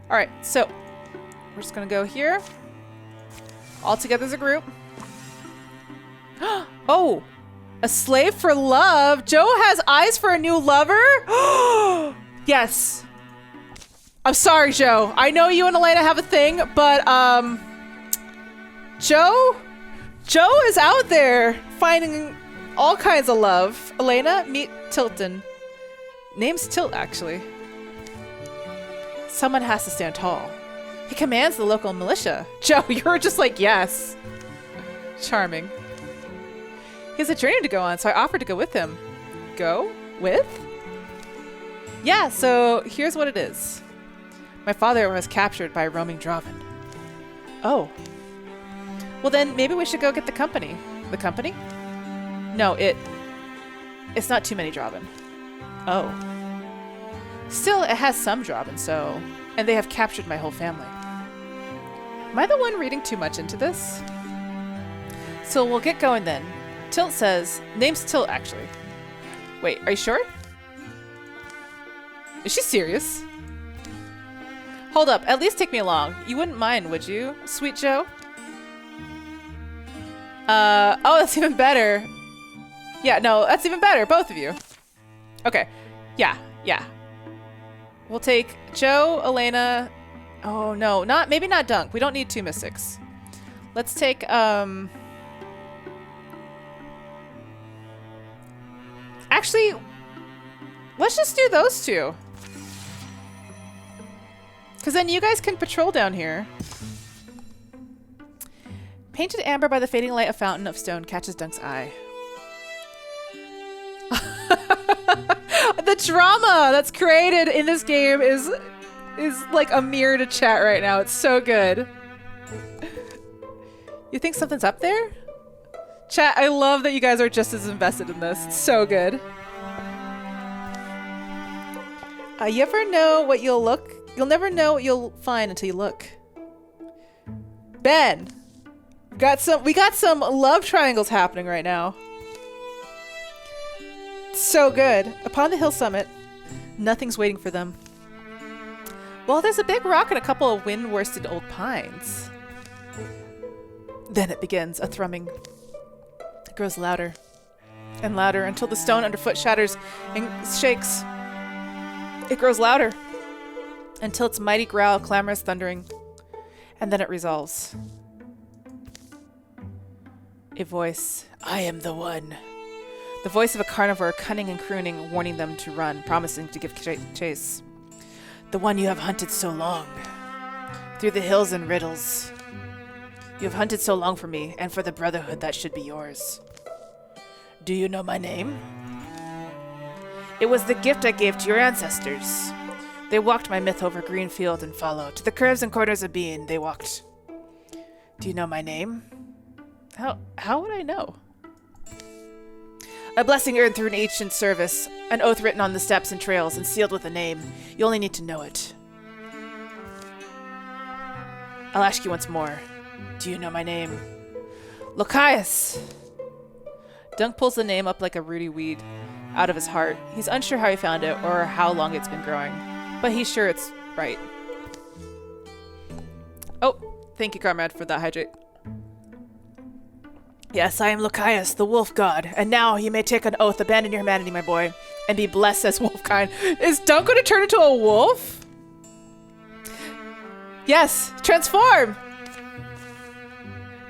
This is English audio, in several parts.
Alright, so we're just gonna go here. All together as a group. Oh! A slave for love? Joe has eyes for a new lover? Yes. I'm sorry, Joe. I know you and Elena have a thing, but, Joe is out there finding all kinds of love. Elena, meet Tilton. Name's Tilt, actually. Someone has to stand tall. He commands the local militia. Joe, you're just like, yes. Charming. He has a journey to go on, so I offered to go with him. Go? With? Yeah, so here's what it is. My father was captured by a roaming Draven. Oh. Well then, maybe we should go get the company. The company? No, it's not too many Draven. Oh. Still, it has some Draven, so... And they have captured my whole family. Am I the one reading too much into this? So we'll get going then. Tilt says... Name's Tilt, actually. Wait, are you sure? Is she serious? Hold up, at least take me along. You wouldn't mind, would you, sweet Joe? Oh, that's even better. Yeah, no, that's even better, both of you. Okay, yeah. We'll take Joe, Elena... Oh, no, maybe not Dunk. We don't need 2 mystics. Let's take, Actually, let's just do those 2. Because then you guys can patrol down here. Painted amber by the fading light, a fountain of stone catches Dunk's eye. The drama that's created in this game is like a mirror to chat right now. It's so good. You think something's up there? Chat, I love that you guys are just as invested in this. It's so good. You ever know what you'll look? You'll never know what you'll find until you look. Ben, we got some love triangles happening right now. So good. Upon the hill summit, nothing's waiting for them. Well, there's a big rock and a couple of wind-worsted old pines. Then it begins, a thrumming. It grows louder and louder until the stone underfoot shatters and shakes. It grows louder until its mighty growl clamors thundering, and then it resolves. A voice, I am the one. The voice of a carnivore, cunning and crooning, warning them to run, promising to give chase. The one you have hunted so long, through the hills and riddles. You have hunted so long for me, and for the brotherhood that should be yours. Do you know my name? It was the gift I gave to your ancestors. They walked my myth over green field and fallow. To the curves and corners of being, they walked. Do you know my name? How would I know? A blessing earned through an ancient service, an oath written on the steps and trails and sealed with a name. You only need to know it. I'll ask you once more. Do you know my name? Lokias! Dunk pulls the name up like a rooty weed out of his heart. He's unsure how he found it or how long it's been growing, but he's sure it's right. Oh, thank you, comrade, for that hydrate. Yes, I am Lokias, the wolf god, and now you may take an oath, abandon your humanity, my boy, and be blessed as wolfkind. Is Dunk going to turn into a wolf? Yes, transform!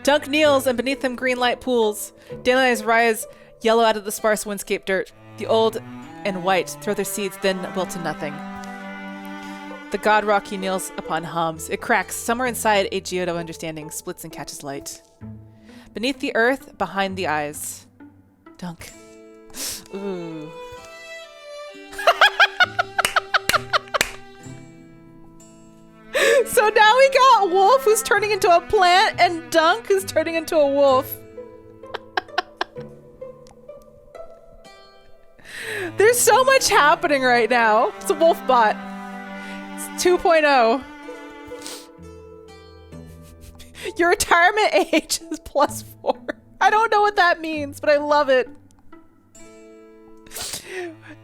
Dunk kneels, and beneath him green light pools. Dandelions rise yellow out of the sparse windscape dirt. The old and white throw their seeds, then wilt to nothing. The god rock he kneels upon hums. It cracks. Somewhere inside, a geode of understanding splits and catches light. Beneath the earth, behind the eyes. Dunk. Ooh. So now we got Wolf, who's turning into a plant, and Dunk, who's turning into a wolf. There's so much happening right now. It's a wolf bot. It's 2.0. Your retirement age is +4. I don't know what that means, but I love it.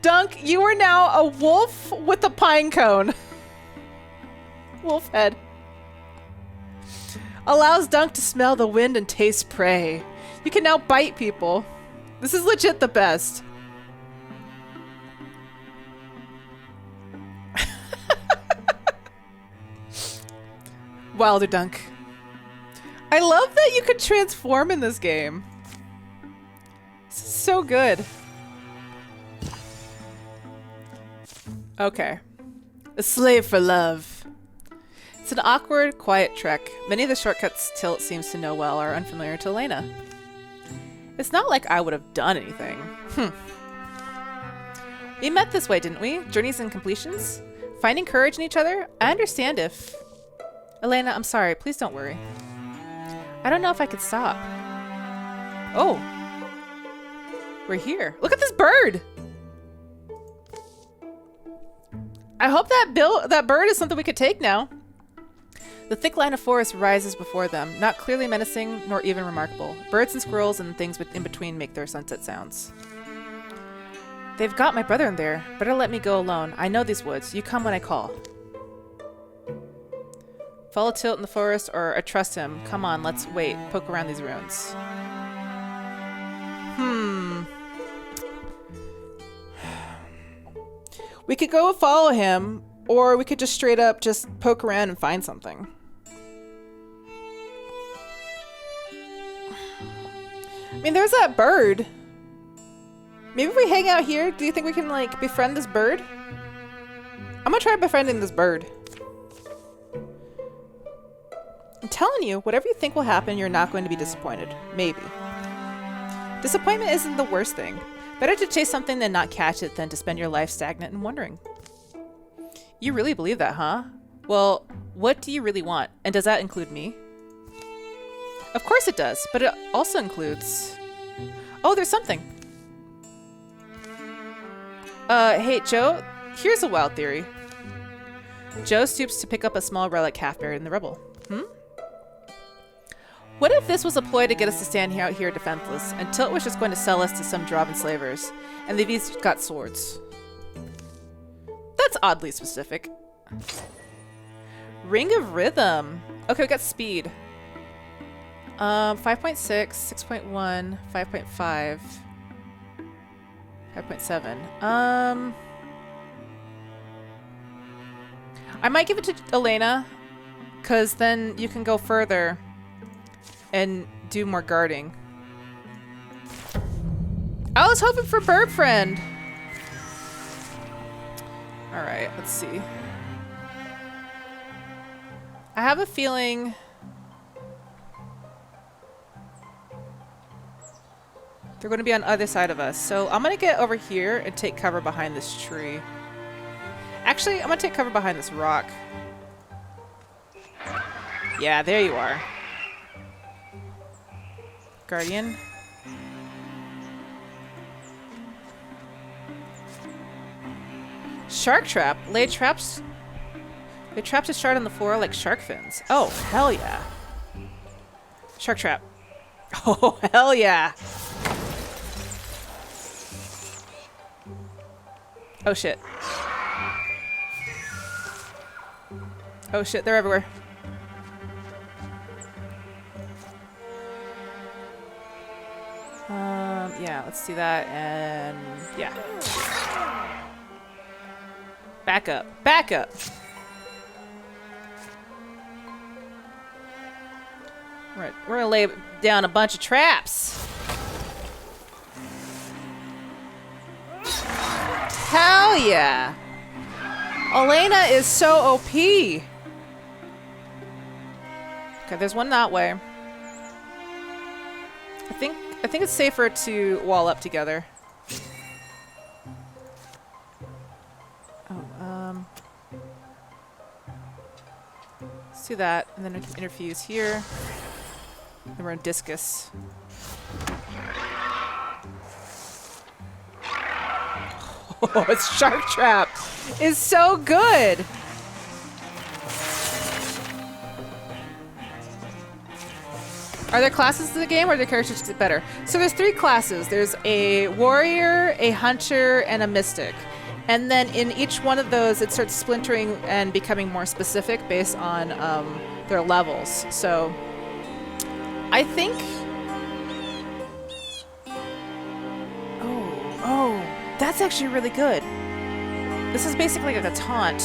Dunk, you are now a wolf with a pine cone. Wolf head. Allows Dunk to smell the wind and taste prey. You can now bite people. This is legit the best. Wilder Dunk. I love that you could transform in this game. This is so good. Okay. A slave for love. It's an awkward, quiet trek. Many of the shortcuts Tilt seems to know well are unfamiliar to Elena. It's not like I would have done anything. We met this way, didn't we? Journeys and completions? Finding courage in each other? I understand if... Elena, I'm sorry. Please don't worry. I don't know if I could stop. Oh. We're here. Look at this bird! I hope that bird is something we could take now. The thick line of forest rises before them, not clearly menacing nor even remarkable. Birds and squirrels and things in between make their sunset sounds. They've got my brother in there. Better let me go alone. I know these woods. You come when I call. Follow Tilt in the forest or trust him. Come on, let's wait. Poke around these ruins. We could go follow him, or we could just straight up just poke around and find something. I mean, there's that bird. Maybe if we hang out here, do you think we can, like, befriend this bird? I'm gonna try befriending this bird. I'm telling you, whatever you think will happen, you're not going to be disappointed. Maybe. Disappointment isn't the worst thing. Better to chase something than not catch it than to spend your life stagnant and wondering. You really believe that, huh? Well, what do you really want? And does that include me? Of course it does, but it also includes... Oh, there's something. Hey, Joe, here's a wild theory. Joe stoops to pick up a small relic half buried in the rubble. What if this was a ploy to get us to stand out here defenseless, and Tilt was just going to sell us to some job enslavers, and they've each got swords? That's oddly specific. Ring of Rhythm. Okay, we got speed. 5.6, 6.1, 5.5, 5.7. I might give it to Elena, because then you can go further and do more guarding. I was hoping for Bird Friend. Alright, let's see. I have a feeling... they're going to be on the other side of us. So I'm going to get over here and take cover behind this tree. Actually, I'm going to take cover behind this rock. Yeah, there you are. Guardian. Shark trap. Lay traps. Lay traps to shard on the floor like shark fins. Oh, hell yeah. Shark trap. Oh, hell yeah. Oh shit. Oh shit, they're everywhere. Yeah, let's do that, and yeah. Back up. Back up! We're gonna lay down a bunch of traps. Hell yeah! Elena is so OP! Okay, there's one that way. I think it's safer to wall up together. Oh, let's do that, and then we can interfuse here. And we're in discus. Oh, it's Shark Trap is so good. Are there classes in the game, or are the characters get better? So there's 3 classes. There's a warrior, a hunter, and a mystic. And then in each one of those, it starts splintering and becoming more specific based on their levels. So I think... Oh, that's actually really good. This is basically like a taunt.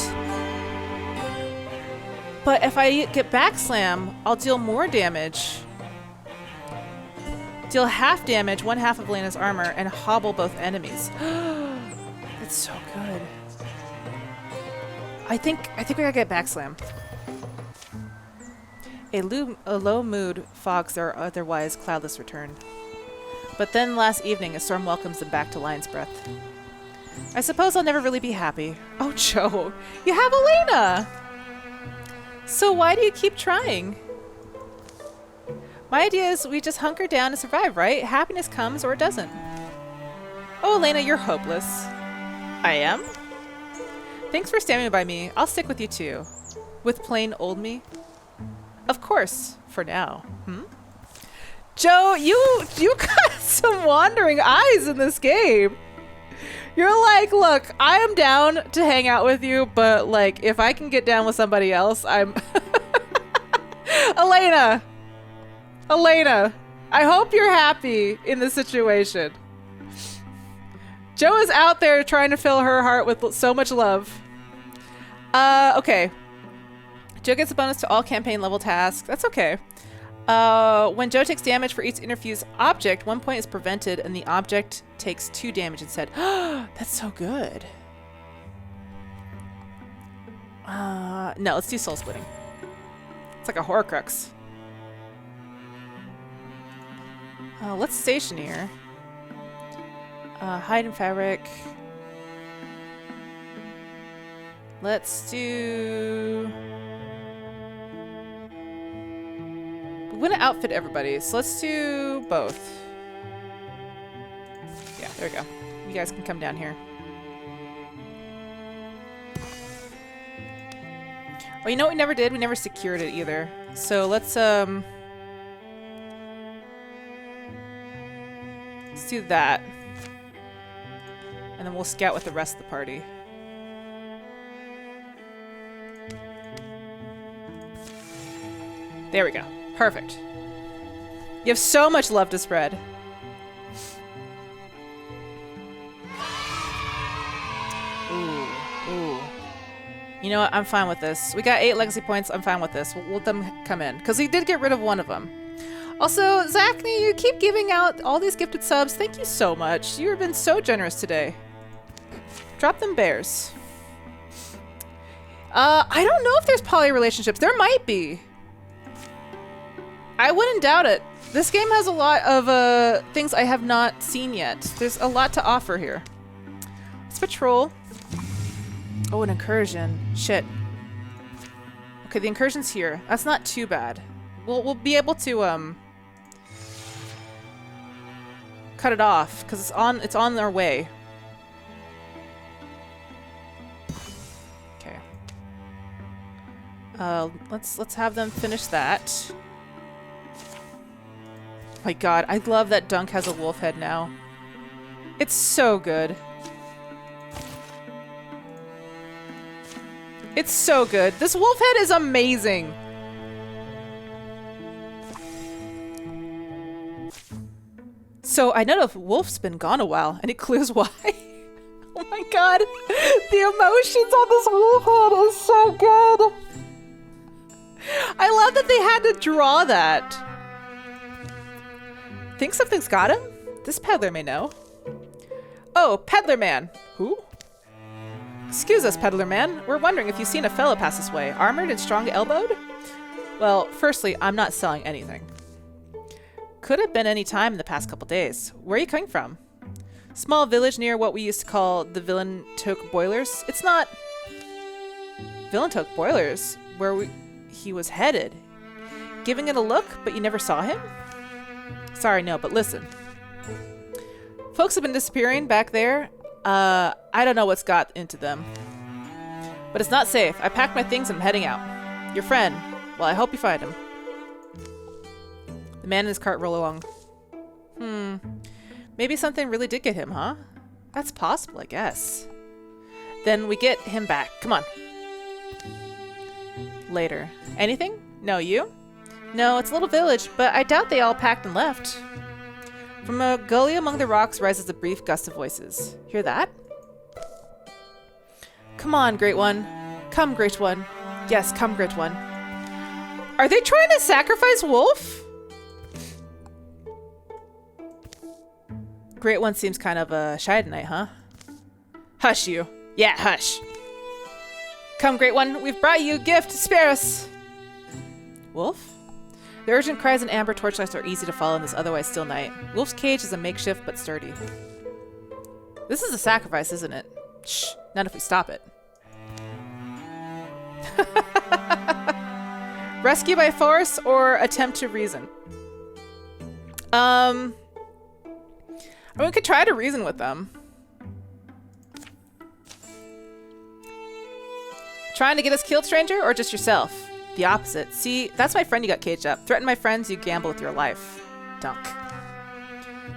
But if I get backslam, I'll deal more damage. Deal half damage, one half of Lena's armor, and hobble both enemies. That's so good. I think we gotta get backslam. A low mood fogs their otherwise cloudless return. But then last evening, a storm welcomes them back to Lion's Breath. I suppose I'll never really be happy. Oh, Joe, you have Elena! So why do you keep trying? My idea is we just hunker down and survive, right? Happiness comes or it doesn't. Oh, Elena, you're hopeless. I am? Thanks for standing by me. I'll stick with you too. With plain old me? Of course, for now. Joe, you got some wandering eyes in this game. You're like, look, I am down to hang out with you, but like, if I can get down with somebody else, I'm... Elena, I hope you're happy in this situation. Joe is out there trying to fill her heart with so much love. Okay. Joe gets a bonus to all campaign level tasks. That's okay. When Joe takes damage for each interfused object, 1 point is prevented and the object takes 2 damage instead. That's so good. No, let's do soul splitting. It's like a Horcrux. Let's station here. Hide in fabric. Let's do... I'm gonna outfit everybody, so let's do both. Yeah, there we go. You guys can come down here. Oh, you know what we never did? We never secured it either. So let's do that. And then we'll scout with the rest of the party. There we go. Perfect. You have so much love to spread. Ooh. You know what? I'm fine with this. We got 8 legacy points. I'm fine with this. We'll let them come in. Because we did get rid of one of them. Also, Zachney, you keep giving out all these gifted subs. Thank you so much. You have been so generous today. Drop them bears. I don't know if there's poly relationships. There might be. I wouldn't doubt it. This game has a lot of things I have not seen yet. There's a lot to offer here. Let's patrol. Oh, an incursion. Shit. Okay, the incursion's here. That's not too bad. We'll be able to cut it off because it's on their way. Okay. Let's have them finish that. My god, I love that Dunk has a wolf head now. It's so good. It's so good. This wolf head is amazing. So I know the wolf's been gone a while, and it clues why. Oh my god, the emotions on this wolf head is so good. I love that they had to draw that. Think something's got him? This peddler may know. Oh, peddler man. Who? Excuse us, peddler man. We're wondering if you've seen a fellow pass this way, armored and strong-elbowed? Well, firstly, I'm not selling anything. Could have been any time in the past couple days. Where are you coming from? Small village near what we used to call the Villantoke Boilers. It's not... Villantoke Boilers? Where he was headed. Giving it a look, but you never saw him? Sorry, no, but listen. Folks have been disappearing back there. I don't know what's got into them. But it's not safe. I packed my things and I'm heading out. Your friend. Well, I hope you find him. The man in his cart roll along. Maybe something really did get him, huh? That's possible, I guess. Then we get him back. Come on. Later. Anything? No, you? No, it's a little village, but I doubt they all packed and left. From a gully among the rocks rises a brief gust of voices. Hear that? Come on, Great One. Come, Great One. Yes, come, Great One. Are they trying to sacrifice Wolf? Great One seems kind of shy tonight, huh? Hush, you. Yeah, hush. Come, Great One. We've brought you a gift. Spare us. Wolf? The urgent cries and amber torchlights are easy to follow in this otherwise still night. Wolf's cage is a makeshift but sturdy. This is a sacrifice, isn't it? Shh. Not if we stop it. Rescue by force or attempt to reason? We could try to reason with them. Trying to get us killed, stranger, or just yourself? The opposite. See, that's my friend you got caged up. Threaten my friends, you gamble with your life. Dunk.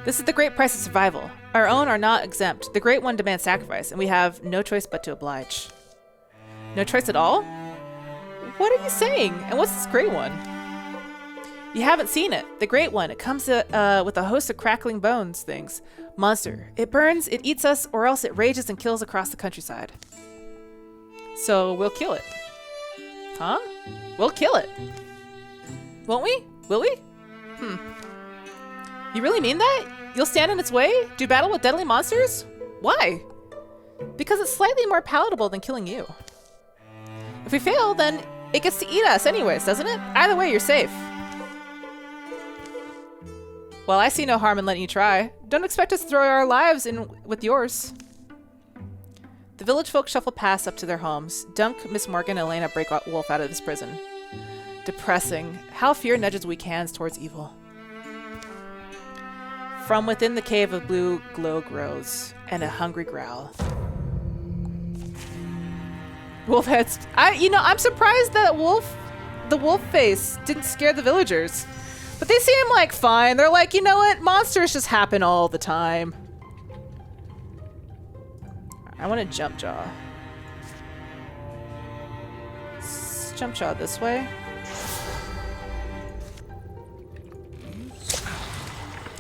This is the great price of survival. Our own are not exempt. The Great One demands sacrifice, and we have no choice but to oblige. No choice at all? What are you saying? And what's this Great One? You haven't seen it. The Great One. It comes with a host of crackling bones things. Monster. It burns, it eats us, or else it rages and kills across the countryside. So we'll kill it. Huh? We'll kill it. Won't we? Will we? You really mean that? You'll stand in its way? Do battle with deadly monsters? Why? Because it's slightly more palatable than killing you. If we fail, then it gets to eat us anyways, doesn't it? Either way, you're safe. Well, I see no harm in letting you try. Don't expect us to throw our lives in with yours. The village folk shuffle past up to their homes. Dunk, Miss Morgan, and Elena break Wolf out of his prison. Depressing. How fear nudges weak hands towards evil. From within the cave a blue glow grows, and a hungry growl. Wolf heads. I'm surprised that the wolf face didn't scare the villagers. But they seem like fine. They're like, you know what? Monsters just happen all the time. I want to jump jaw. Let's jump jaw this way.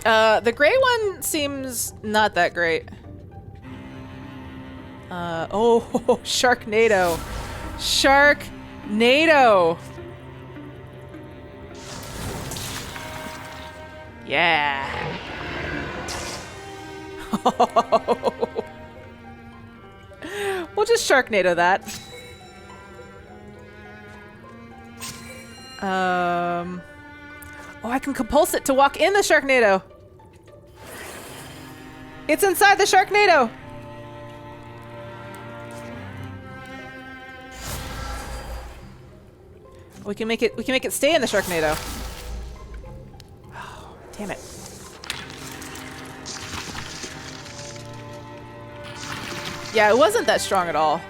The gray one seems not that great. Oh, Sharknado. Sharknado. Yeah. We'll just Sharknado that. Oh, I can compulse it to walk in the Sharknado. It's inside the Sharknado. We can make it stay in the Sharknado. Oh, damn it. Yeah, it wasn't that strong at all.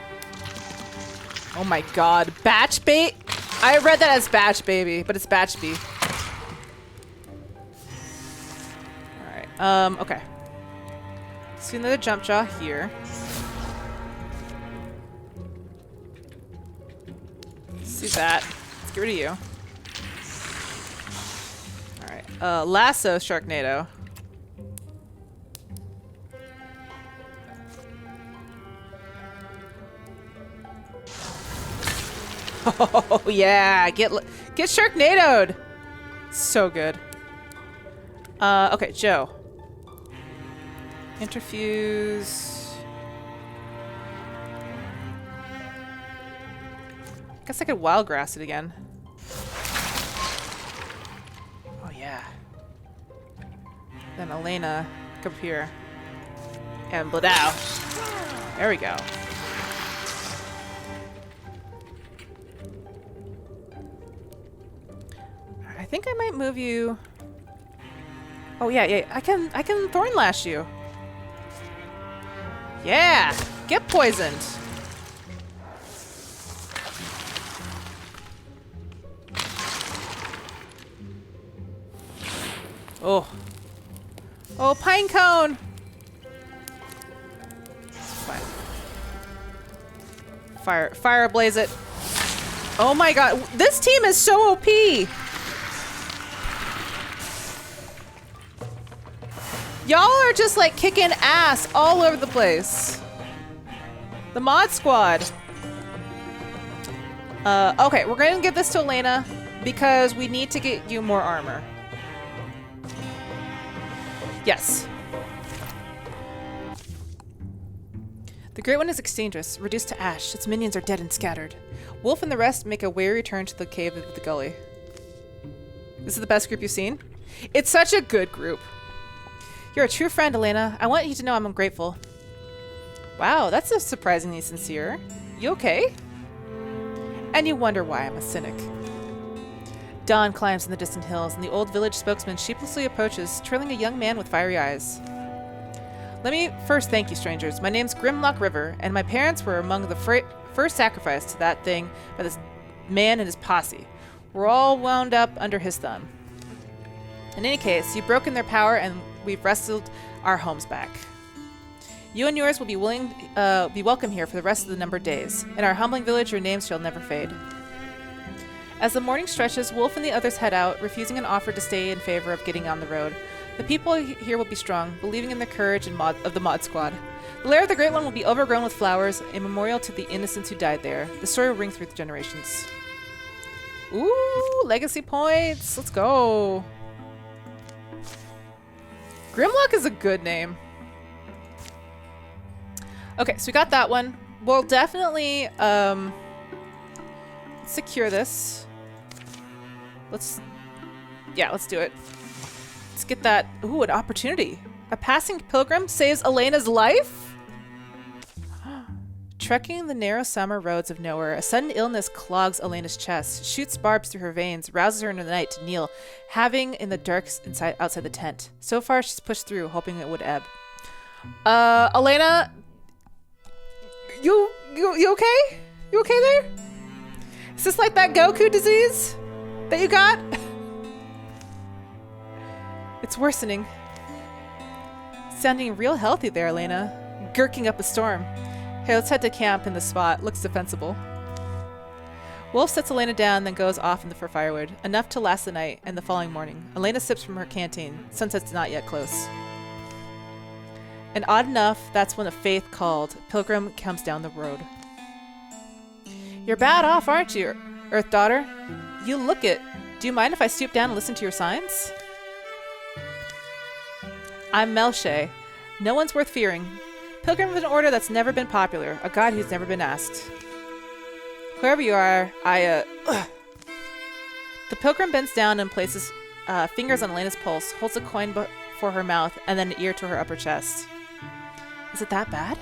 Oh my god. Batch bait? I read that as batch baby, but it's batch bee. Alright, okay. Let's do another jump jaw here. Let's do that. Let's get rid of you. Alright, lasso Sharknado. Oh yeah, get Sharknadoed. So good. Okay, Joe. Interfuse. Guess I could wild grass it again. Oh yeah. Then Elena, come here. And Bladow. There we go. I think I might move you. Oh yeah, I can thorn lash you. Yeah, get poisoned. Oh, pine cone. Fine. Fire blaze it. Oh my god, this team is so OP! Y'all are just like kicking ass all over the place. The mod squad. Okay, we're gonna give this to Elena because we need to get you more armor. Yes. The Great One is extinguished, reduced to ash. Its minions are dead and scattered. Wolf and the rest make a weary return to the cave of the gully. This is the best group you've seen? It's such a good group. You're a true friend, Elena. I want you to know I'm grateful. Wow, that's a surprisingly sincere. You okay? And you wonder why I'm a cynic. Dawn climbs in the distant hills, and the old village spokesman sheepishly approaches, trailing a young man with fiery eyes. Let me first thank you, strangers. My name's Grimlock River, and my parents were among the first sacrificed to that thing by this man and his posse. We're all wound up under his thumb. In any case, you've broken their power, and we've wrestled our homes back. You and yours will be welcome here for the rest of the numbered days. In our humbling village, your names shall never fade. As the morning stretches, Wolf and the others head out, refusing an offer to stay in favor of getting on the road. The people here will be strong, believing in the courage of the mod squad. The lair of the Great One will be overgrown with flowers, a memorial to the innocents who died there. The story will ring through the generations. Ooh, legacy points. Let's go. Grimlock is a good name. Okay, so we got that one. We'll definitely secure this. Let's do it. Let's get that. Ooh, an opportunity. A passing pilgrim saves Elena's life? Trekking the narrow summer roads of nowhere, a sudden illness clogs Elena's chest, shoots barbs through her veins, rouses her in the night to kneel, having in the dark outside the tent. So far, she's pushed through, hoping it would ebb. Elena, you okay? You okay there? Is this like that Goku disease that you got? It's worsening. Sounding real healthy there, Elena. Gurking up a storm. Hey, let's head to camp in the spot. Looks defensible. Wolf sets Elena down, then goes off for firewood. Enough to last the night and the following morning. Elena sips from her canteen. Sunset's not yet close. And odd enough, that's when a faith called pilgrim comes down the road. You're bad off, aren't you, Earth Daughter? You look it. Do you mind if I stoop down and listen to your signs? I'm Melche. No one's worth fearing. Pilgrim of an order that's never been popular. A god who's never been asked. Whoever you are, The pilgrim bends down and places fingers on Elena's pulse, holds a coin before her mouth, and then an ear to her upper chest. Is it that bad?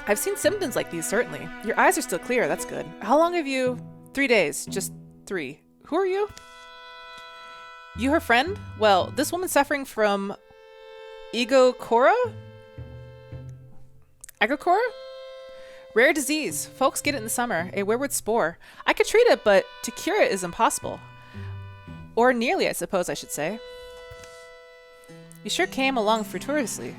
I've seen symptoms like these, certainly. Your eyes are still clear, that's good. How long have you... 3 days. Just 3. Who are you? You her friend? Well, this woman's suffering from... Agocora? Rare disease. Folks get it in the summer. A weirwood spore. I could treat it, but to cure it is impossible. Or nearly, I suppose I should say. You sure came along fortuitously.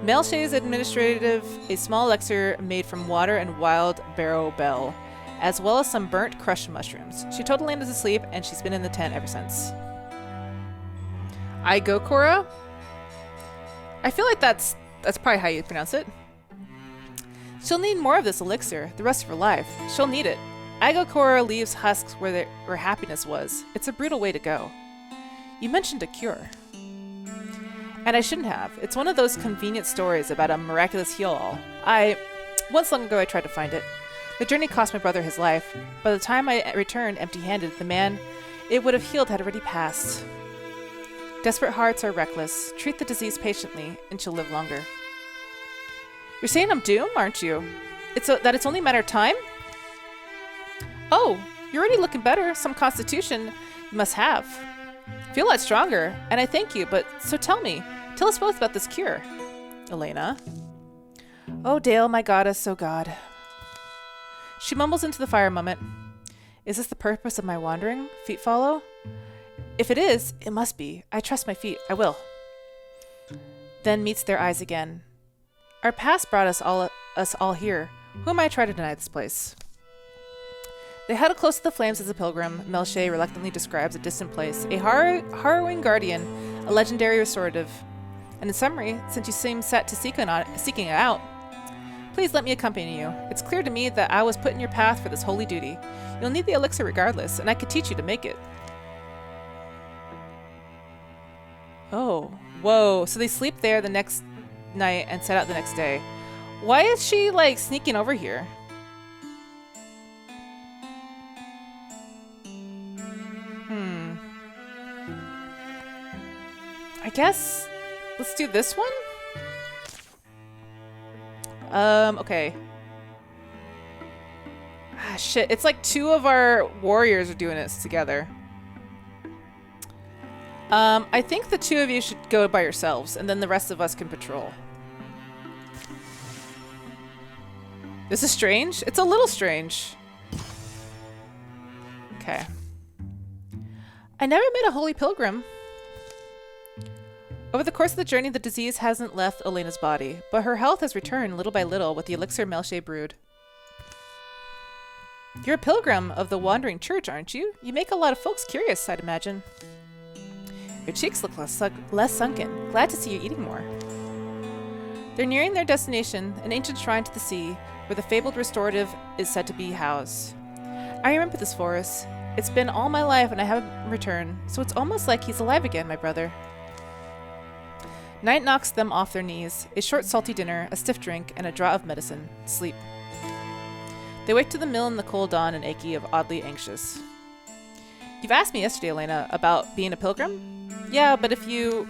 Melche's administrative, a small elixir made from water and wild barrow bell, as well as some burnt crushed mushrooms. She told Elena to sleep, and she's been in the tent ever since. Igokora? I feel like that's probably how you pronounce it. She'll need more of this elixir the rest of her life. She'll need it. Igokora leaves husks where happiness was. It's a brutal way to go. You mentioned a cure. And I shouldn't have. It's one of those convenient stories about a miraculous heal-all. Once long ago I tried to find it. The journey cost my brother his life. By the time I returned empty-handed, the man it would have healed had already passed. Desperate hearts are reckless. Treat the disease patiently, and she'll live longer. You're saying I'm doomed, aren't you? That it's only a matter of time? Oh, you're already looking better. Some constitution you must have. Feel a lot stronger, and I thank you, but so tell us both about this cure. Elena. Oh, Dale, my goddess, oh God. She mumbles into the fire a moment. Is this the purpose of my wandering? Feet follow? If it is, it must be. I trust my feet. I will. Then meets their eyes again. Our past brought us all here. Who am I to try to deny this place? They huddle close to the flames as a pilgrim, Melche reluctantly describes a distant place, a harrowing guardian, a legendary restorative. And in summary, since you seem set to seeking it out, please let me accompany you. It's clear to me that I was put in your path for this holy duty. You'll need the elixir regardless, and I could teach you to make it. Oh, whoa. So they sleep there the next night and set out the next day. Why is she, like, sneaking over here? I guess let's do this one? Okay. Ah, shit. It's like 2 of our warriors are doing this together. I think the 2 of you should go by yourselves, and then the rest of us can patrol. This is strange? It's a little strange. Okay. I never met a holy pilgrim. Over the course of the journey, the disease hasn't left Elena's body, but her health has returned little by little with the elixir Melche brewed. You're a pilgrim of the Wandering Church, aren't you? You make a lot of folks curious, I'd imagine. Your cheeks look less sunken. Glad to see you eating more. They're nearing their destination, an ancient shrine to the sea, where the fabled restorative is said to be housed. I remember this forest. It's been all my life and I haven't returned, so it's almost like he's alive again, my brother. Night knocks them off their knees. A short salty dinner, a stiff drink, and a draught of medicine. Sleep. They wake to the mill in the cold dawn and achy of oddly anxious. You've asked me yesterday, Elena, about being a pilgrim? Yeah, but if you...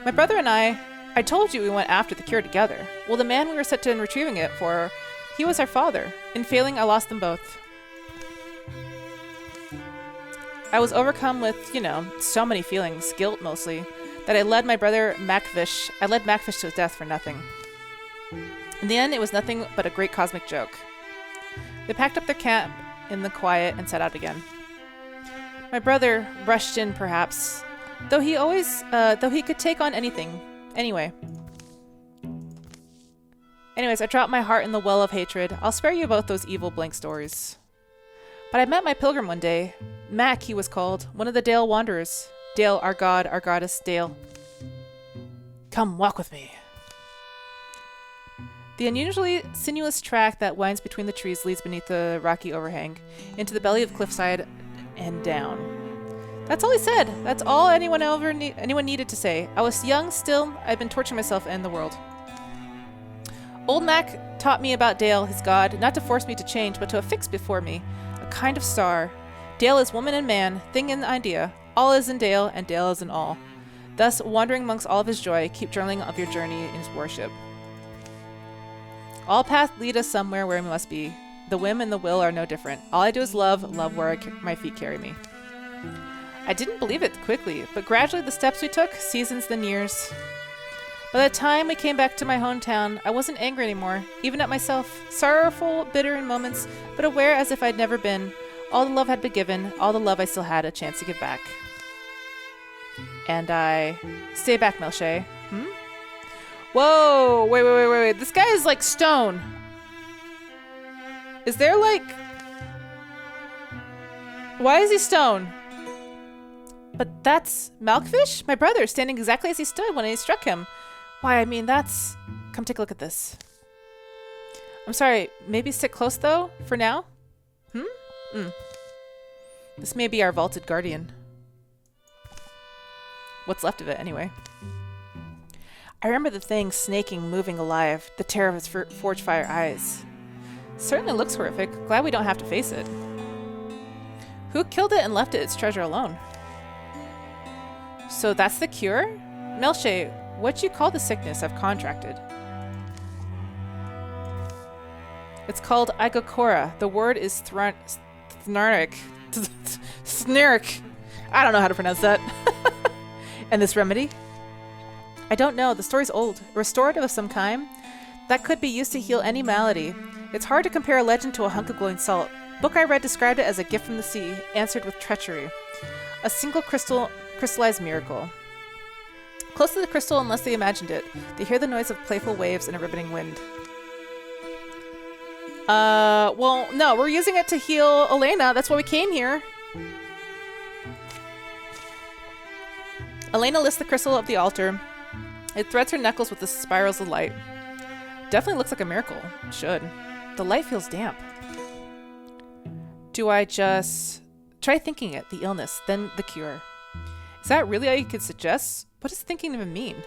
My brother and I told you we went after the cure together. Well, the man we were set to retrieving it for, he was our father. In failing, I lost them both. I was overcome with, so many feelings, guilt mostly, that I led Macfish to his death for nothing. In the end, it was nothing but a great cosmic joke. They packed up their camp in the quiet and set out again. My brother rushed in, perhaps, though he could take on anything. Anyways, I dropped my heart in the well of hatred. I'll spare you both those evil blank stories. But I met my pilgrim one day. Mac, he was called, one of the Dale Wanderers. Dale, our god, our goddess, Dale. Come, walk with me. The unusually sinuous track that winds between the trees leads beneath the rocky overhang, into the belly of the cliffside, and down. That's all he said. That's all anyone needed to say. I was young still. I'd been torturing myself and the world. Old Mac taught me about Dale, his god, not to force me to change, but to affix before me a kind of star. Dale is woman and man, thing and idea. All is in Dale, and Dale is in all. Thus, wandering amongst all of his joy, keep journaling of your journey in his worship. All paths lead us somewhere where we must be. The whim and the will are no different. All I do is love where my feet carry me. I didn't believe it quickly, but gradually the steps we took, seasons then years. By the time we came back to my hometown, I wasn't angry anymore, even at myself. Sorrowful, bitter in moments, but aware as if I'd never been. All the love had been given, all the love I still had a chance to give back. And I... Stay back, Melche. Whoa! Wait. This guy is like stone. Is there like... Why is he stone? But that's Malkfish, my brother, standing exactly as he stood when I struck him. Why, I mean, that's... Come take a look at this. I'm sorry, maybe stick close though, for now? This may be our vaulted guardian. What's left of it, anyway. I remember the thing snaking, moving alive, the terror of its forged fire eyes. Certainly looks horrific. Glad we don't have to face it. Who killed it and left it its treasure alone? So that's the cure? Melche, what you call the sickness I've contracted? It's called Igokora. The word is Snark. Snark. I don't know how to pronounce that. And this remedy? I don't know. The story's old. A restorative of some kind that could be used to heal any malady. It's hard to compare a legend to a hunk of glowing salt. Book I read described it as a gift from the sea, answered with treachery. A single crystallized miracle. Close to the crystal unless they imagined it. They hear the noise of playful waves and a ribboning wind. Well, no, we're using it to heal Elena. That's why we came here. Elena lifts the crystal of the altar. It threads her knuckles with the spirals of light. Definitely looks like a miracle. It should. The light feels damp. Do I just... Try thinking it, the illness, then the cure. Is that really all you could suggest? What does thinking even mean?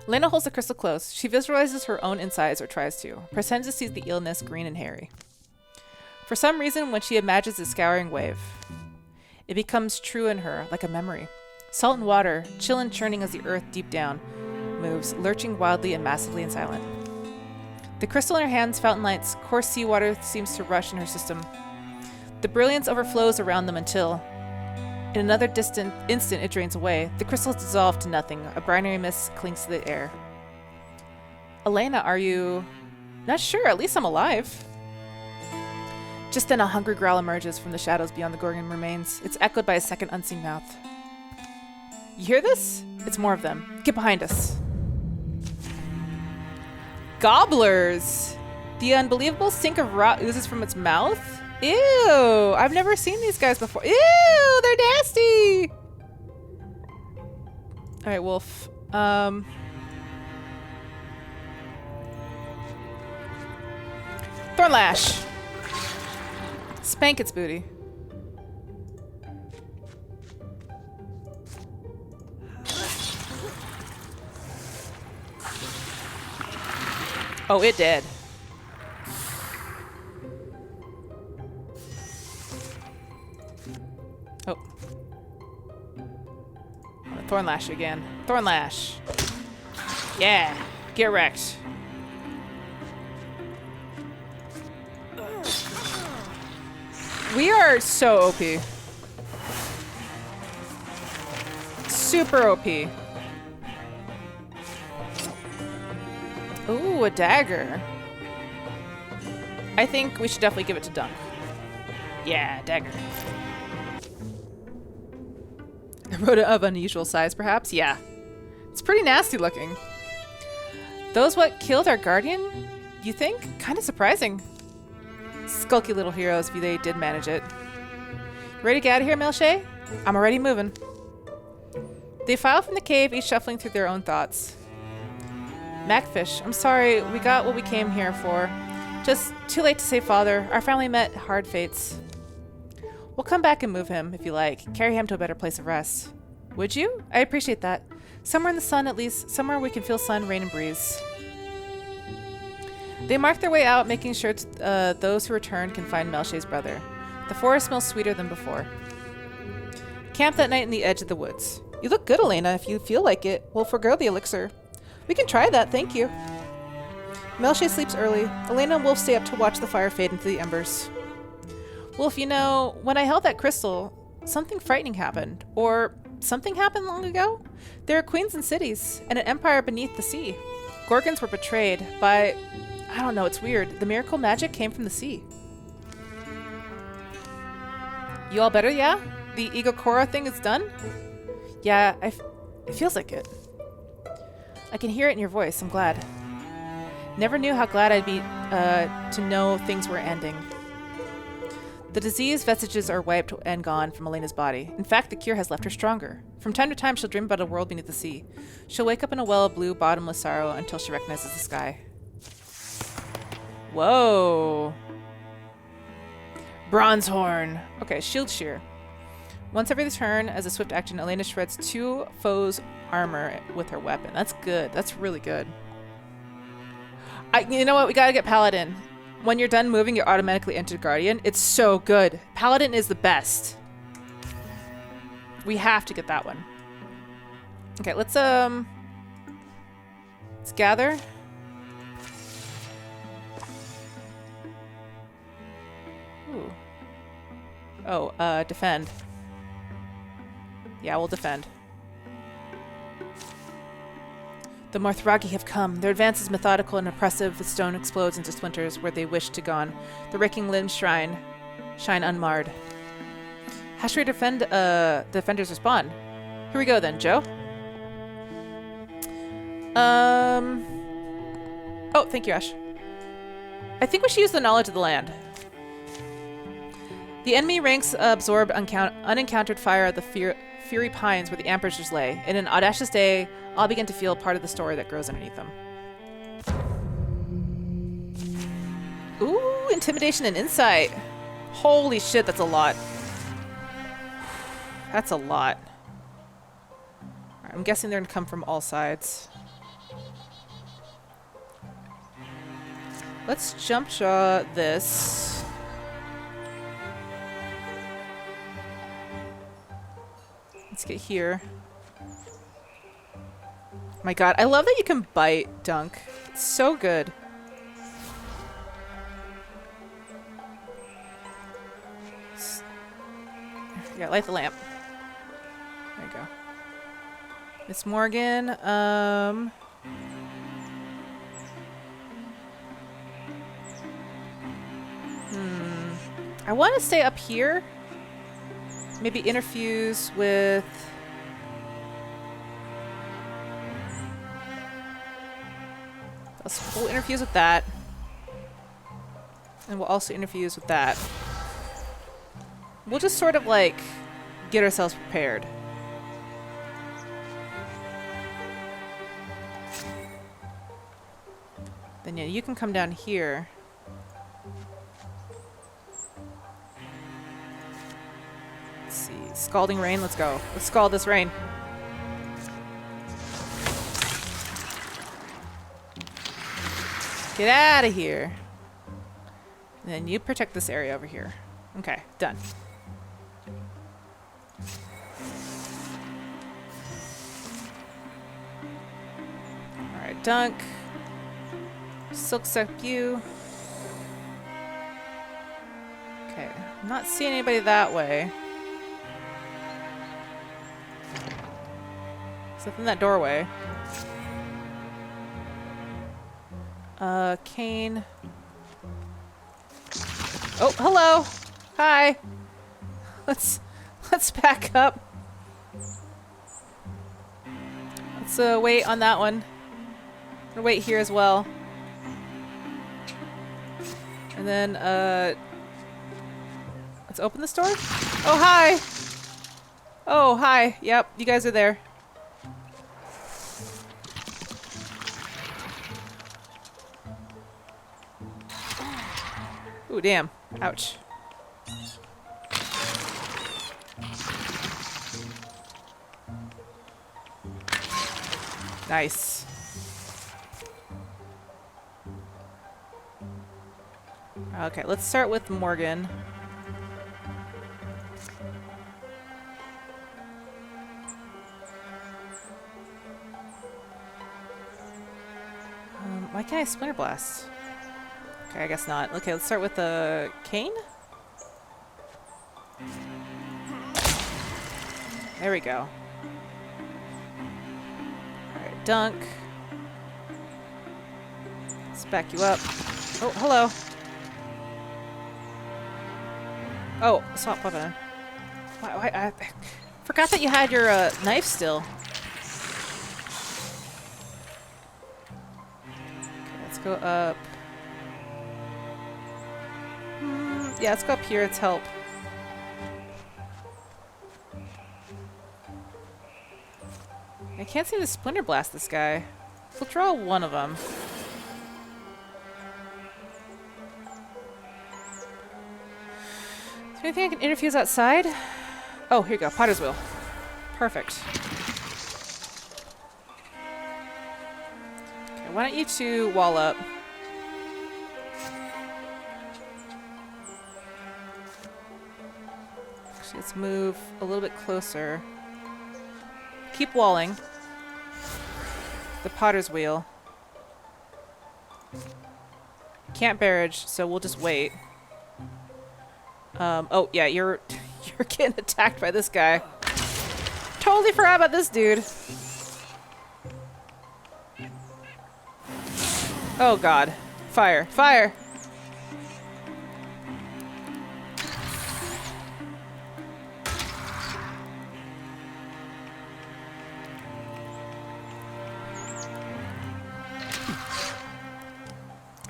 Elena holds the crystal close. She visualizes her own insides, or tries to. Pretends to see the illness green and hairy. For some reason, when she imagines a scouring wave, it becomes true in her, like a memory. Salt and water, chill and churning as the earth deep down moves, lurching wildly and massively and silent. The crystal in her hands, fountain lights, coarse seawater seems to rush in her system. The brilliance overflows around them until, in another distant instant, it drains away. The crystal is dissolved to nothing. A binary mist clings to the air. Elena, are you... Not sure. At least I'm alive. Just then a hungry growl emerges from the shadows beyond the Gorgon remains. It's echoed by a second unseen mouth. You hear this? It's more of them. Get behind us. Gobblers! The unbelievable stink of rot oozes from its mouth. Ew! I've never seen these guys before. Ew! They're nasty! Alright, Wolf. Thornlash! Spank its booty. Oh, it did. Oh. Thornlash again. Thornlash. Yeah. Get wrecked. We are so OP. Super OP. Ooh, a dagger. I think we should definitely give it to Dunk. Yeah, dagger. A rodent of unusual size, perhaps? Yeah. It's pretty nasty looking. Those what killed our guardian, you think? Kind of surprising. Skulky little heroes, if they did manage it. Ready to get out of here, Melche? I'm already moving. They file from the cave, each shuffling through their own thoughts. Macfish, I'm sorry, we got what we came here for. Just too late to save father. Our family met hard fates. We'll come back and move him, if you like. Carry him to a better place of rest. Would you? I appreciate that. Somewhere in the sun, at least. Somewhere we can feel sun, rain, and breeze. They mark their way out, making sure those who return can find Melche's brother. The forest smells sweeter than before. Camp that night in the edge of the woods. You look good, Elena, if you feel like it. We'll forgo the elixir. We can try that, thank you. Melche sleeps early. Elena and Wolf stay up to watch the fire fade into the embers. Wolf, you know, when I held that crystal, something frightening happened. Or something happened long ago? There are queens and cities, and an empire beneath the sea. Gorgons were betrayed by... I don't know, it's weird. The miracle magic came from the sea. You all better, yeah? The Ego Korra thing is done? Yeah, it feels like it. I can hear it in your voice. I'm glad. Never knew how glad I'd be to know things were ending. The disease vestiges are wiped and gone from Elena's body. In fact, the cure has left her stronger. From time to time, she'll dream about a world beneath the sea. She'll wake up in a well of blue, bottomless sorrow until she recognizes the sky. Whoa. Bronze horn. Okay, shield shear. Once every turn, as a swift action, Elena shreds 2 foes' armor with her weapon. That's good. That's really good. You know what? We gotta get Paladin. When you're done moving, you're automatically entered Guardian. It's so good. Paladin is the best. We have to get that one. Okay, let's gather. Ooh. Oh, defend. Yeah, we'll defend. The Marthragi have come. Their advance is methodical and oppressive. The stone explodes into splinters where they wish to gone. The raking limbs shine unmarred. How should we defend? The defenders respond. Here we go then, Joe. Oh, thank you, Ash. I think we should use the knowledge of the land. The enemy ranks absorb unencountered fire of the Fury Pines where the amperagers lay. In an audacious day, I'll begin to feel part of the story that grows underneath them. Ooh, intimidation and insight. Holy shit, that's a lot. That's a lot. Alright, I'm guessing they're gonna come from all sides. Let's jump shot this. Let's get here. My god, I love that you can bite Dunk. It's so good. Yeah, light the lamp. There you go. Miss Morgan, I want to stay up here. Maybe interfuse with... We'll interfuse with that. And we'll also interfuse with that. We'll just sort of like get ourselves prepared. Then yeah, you can come down here. Let's see. Scalding rain, let's go. Let's scald this rain. Get out of here. And then you protect this area over here. Okay, done. Alright, Dunk. Silk Suck you. Okay, I'm not seeing anybody that way. Except in that doorway. Kane. Oh, hello! Hi! Let's back up. Let's wait on that one. We'll wait here as well. And then, let's open this door. Oh, hi! Oh, hi. Yep, you guys are there. Ooh, damn. Ouch. Nice. Okay, let's start with Morgan. Why can't I Splinter Blast? Okay, I guess not. Okay, let's start with the Kane. There we go. Alright, Dunk. Let's back you up. Oh, hello. Oh, swap weapon. Why, I forgot that you had your knife still. Okay, let's go up. Yeah, let's go up here. Let's help. I can't seem to Splinter Blast this guy. We'll draw one of them. Is there anything I can interfuse outside? Oh, here you go. Potter's Wheel. Perfect. Okay, why don't you two wall up? Actually, let's move a little bit closer. Keep walling. The Potter's Wheel. Can't barrage, so we'll just wait. Oh yeah, you're getting attacked by this guy. Totally forgot about this dude. Oh god. Fire. Fire!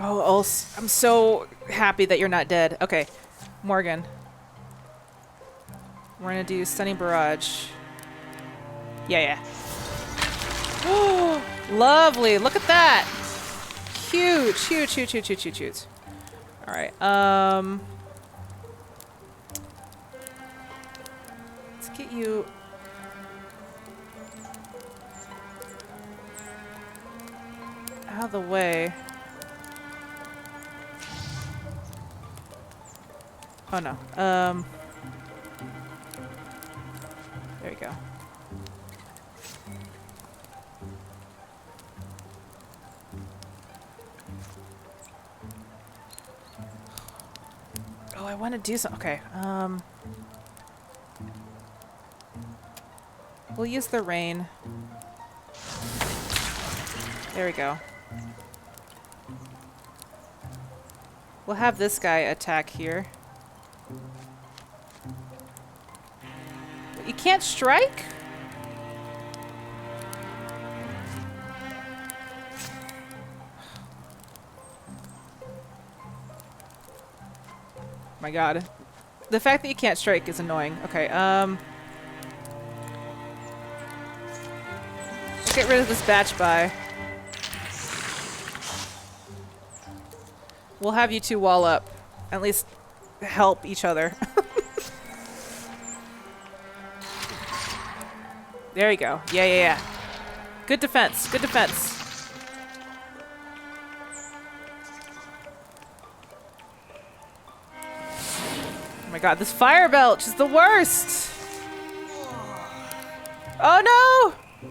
Oh, I'm so happy that you're not dead. Okay, Morgan. We're gonna do Stunning Barrage. Yeah. Oh, lovely. Look at that. Huge. All right. Let's get you. Out of the way. Oh no. There you go. Oh, I want to do something. Okay. We'll use the rain. There we go. We'll have this guy attack here. You can't strike? My god. The fact that you can't strike is annoying. Okay, let's get rid of this batch buy. We'll have you two wall up. At least help each other. There you go. Yeah. Good defense. Good defense. Oh my god, this fire belch is the worst! Oh no!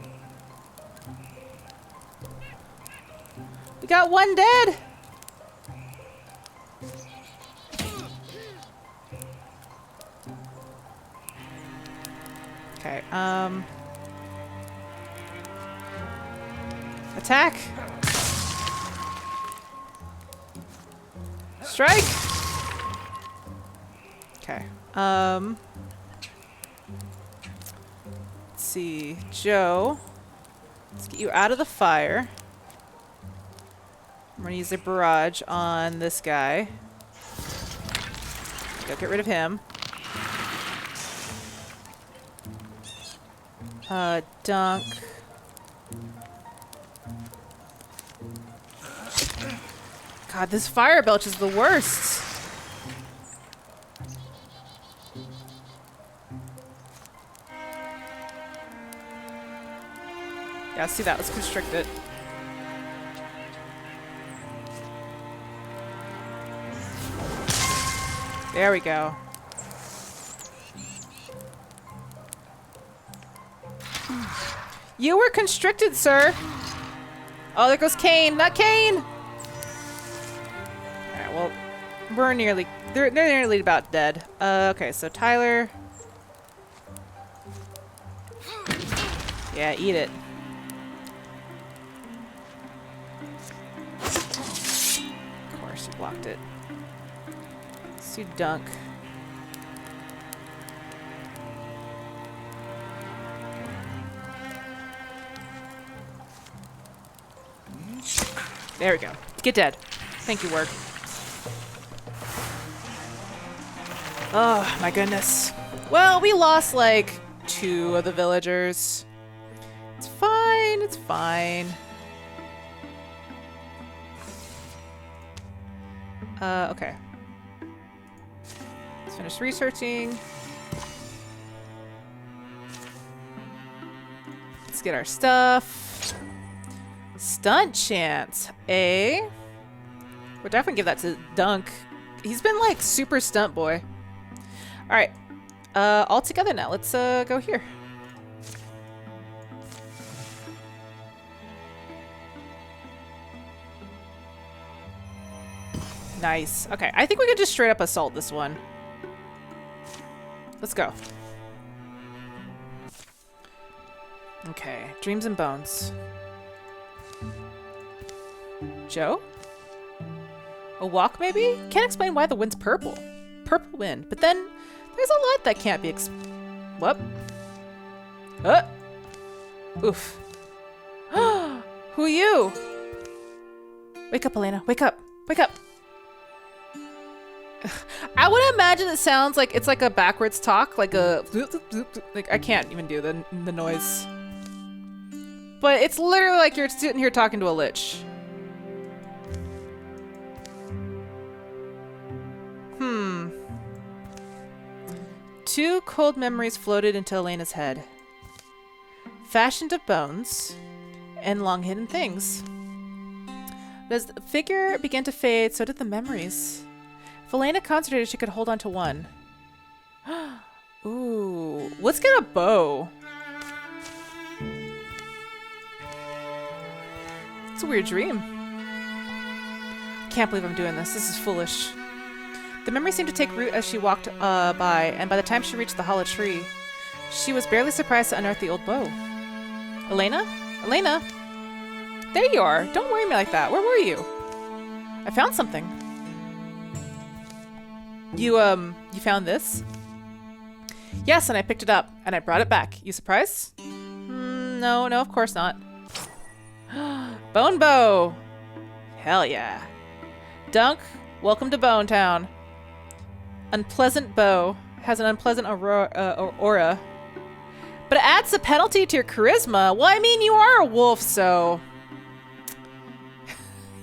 We got one dead! Okay, attack! Strike! Okay, let's see, Joe, let's get you out of the fire. I'm gonna use a barrage on this guy. Go get rid of him. Dunk. God, this fire belch is the worst. Yeah, see, that was constricted. There we go. You were constricted, sir. Oh, there goes Kane. Not Kane. All right, well, we're nearly. They're nearly about dead. Okay, so Tyler. Yeah, eat it. Of course, you blocked it. Let's do Dunk. There we go. Get dead. Thank you, work. Oh, my goodness. Well, we lost, like, 2 of the villagers. It's fine. It's fine. Okay. Let's finish researching. Let's get our stuff. Stunt chance, eh? We'll definitely give that to Dunk. He's been like super stunt boy. All right, all together now. Let's go here. Nice. Okay, I think we could just straight up assault this one. Let's go. Okay, dreams and bones. Joe? A walk, maybe? Can't explain why the wind's purple. Purple wind. But then, there's a lot that can't be what? Oof. Who are you? Wake up, Elena. Wake up. Wake up. I would imagine it sounds like it's like a backwards talk, like a like I can't even do the noise. But it's literally like you're sitting here talking to a lich. Two cold memories floated into Elena's head. Fashioned of bones and long hidden things. As the figure began to fade, so did the memories. If Elena concentrated, she could hold on to one. Ooh, let's get a bow. It's a weird dream. I can't believe I'm doing this. This is foolish. The memory seemed to take root as she walked by, and by the time she reached the hollow tree, she was barely surprised to unearth the old bow. Elena? Elena? There you are. Don't worry me like that. Where were you? I found something. You found this? Yes, and I picked it up, and I brought it back. You surprised? No, of course not. Bone bow! Hell yeah. Dunk, welcome to Bone Town. Unpleasant bow. Has an unpleasant aura. But it adds a penalty to your charisma. Well, I mean, you are a wolf, so...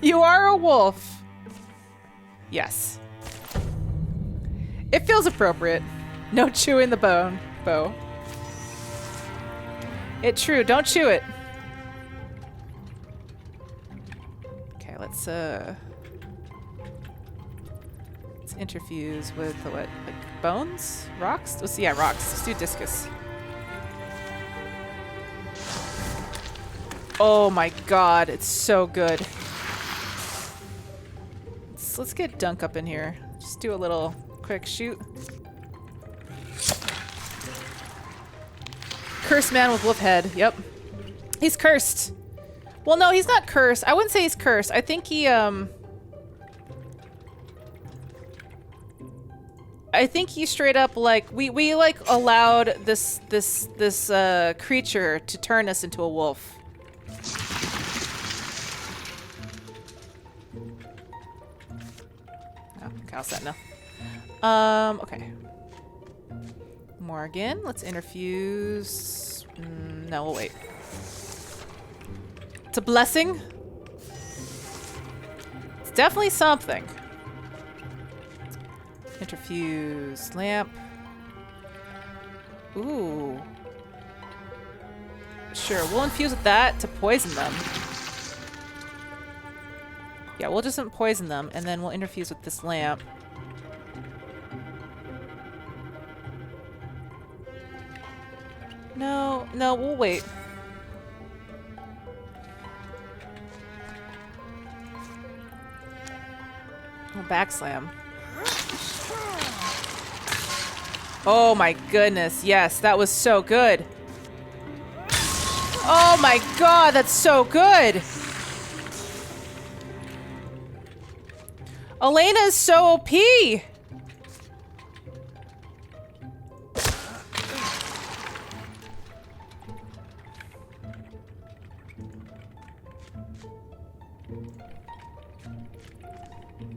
You are a wolf. Yes. It feels appropriate. No chewing the bow. It's true. Don't chew it. Okay, let's interfuse with the what? Like bones? Rocks? Let's see. Yeah, rocks. Let's do discus. Oh my god, it's so good. Let's get Dunk up in here. Just do a little quick shoot. Cursed man with wolf head. Yep. He's cursed. Well, no, he's not cursed. I wouldn't say he's cursed. I think he, I think he straight up, like, we like allowed this creature to turn us into a wolf. How's that now? Okay. Morgan, let's interfuse. No, we'll wait. It's a blessing. It's definitely something. Interfuse lamp. Ooh. Sure, we'll infuse with that to poison them. Yeah, we'll just poison them, and then we'll interfuse with this lamp. No, we'll wait. Oh, backslam. Oh my goodness, yes, that was so good. Oh my god, that's so good. Elena is so OP!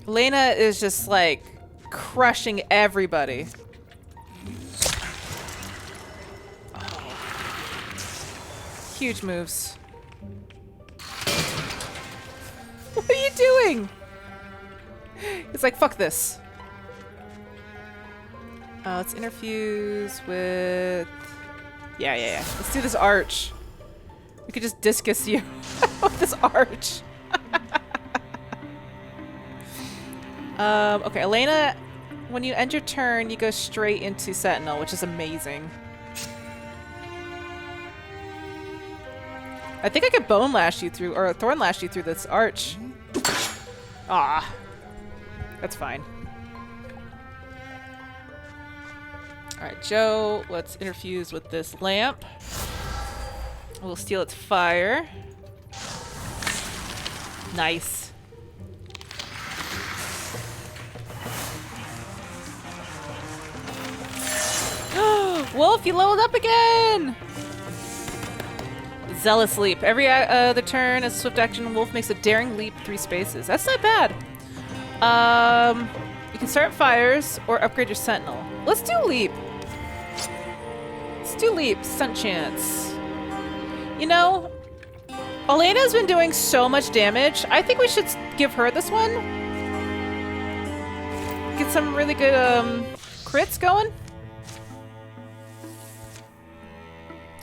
Elena is just like crushing everybody. Oh. Huge moves. What are you doing? It's like, fuck this. Let's interfuse with... Yeah. Let's do this arch. We could just discus you with this arch. Okay, Elena, when you end your turn, you go straight into Sentinel, which is amazing. I think I could Bone Lash you through, or Thorn Lash you through this arch. Ah. That's fine. Alright, Joe, let's interfuse with this lamp. We'll steal its fire. Nice. Wolf, you leveled up again! Zealous leap. Every other turn as a swift action, Wolf makes a daring leap 3 spaces. That's not bad. You can start fires or upgrade your sentinel. Let's do leap. Let's do leap. Stunt chance. You know, Elena's been doing so much damage. I think we should give her this one. Get some really good crits going.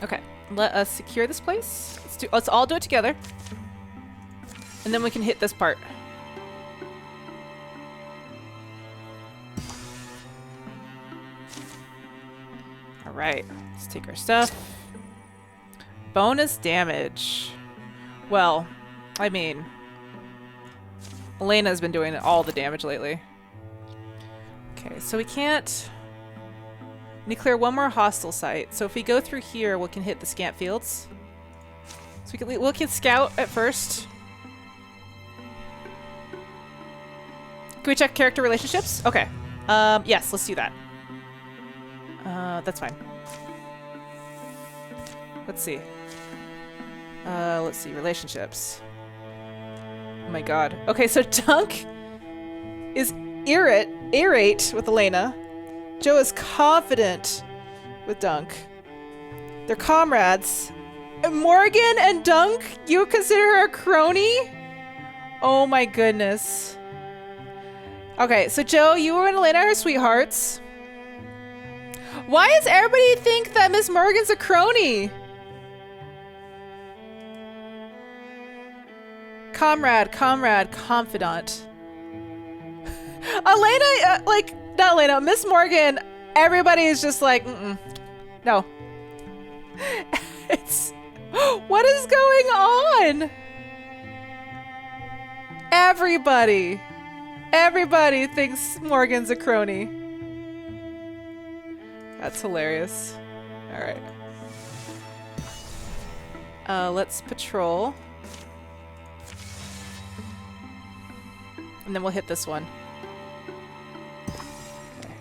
Okay, let us secure this place. Let's all do it together. And then we can hit this part. All right, let's take our stuff. Bonus damage. Well, I mean, Elena's been doing all the damage lately. Okay, so we can't... We need to clear one more hostile site. So if we go through here, we can hit the scant fields. So we can scout at first. Can we check character relationships? Okay. Yes, let's do that. That's fine. Let's see. Let's see, relationships. Oh my god. Okay, so Dunk is irate with Elena. Joe is confident with Dunk. They're comrades. Morgan and Dunk, you consider her a crony? Oh my goodness. Okay, so Joe, you and Elena are sweethearts. Why does everybody think that Miss Morgan's a crony? Comrade, confidant. Elena, not Elena, Miss Morgan, everybody is just like, no. What is going on? Everybody thinks Morgan's a crony. That's hilarious. All right. Let's patrol. And then we'll hit this one. Okay.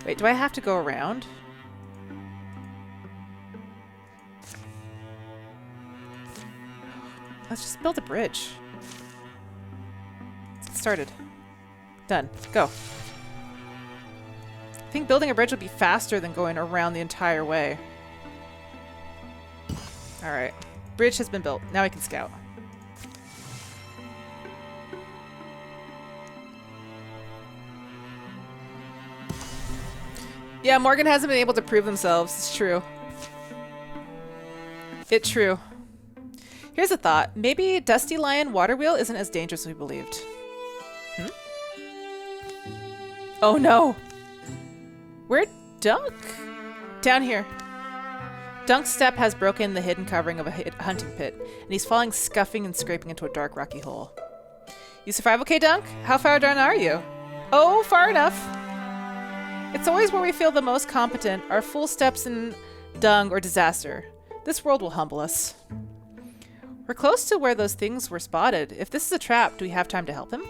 Wait, do I have to go around? Let's just build a bridge. Let's get started. Done. Go. I think building a bridge would be faster than going around the entire way. Alright. Bridge has been built. Now we can scout. Yeah, Morgan hasn't been able to prove themselves. It's true. It's true. Here's a thought. Maybe Dusty Lion Water Wheel isn't as dangerous as we believed. Oh no! Where'd Dunk? Down here. Dunk's step has broken the hidden covering of a hunting pit, and he's falling scuffing and scraping into a dark rocky hole. You survive okay, Dunk? How far down are you? Oh, far enough. It's always where we feel the most competent, our full steps in dung or disaster. This world will humble us. We're close to where those things were spotted. If this is a trap, do we have time to help him?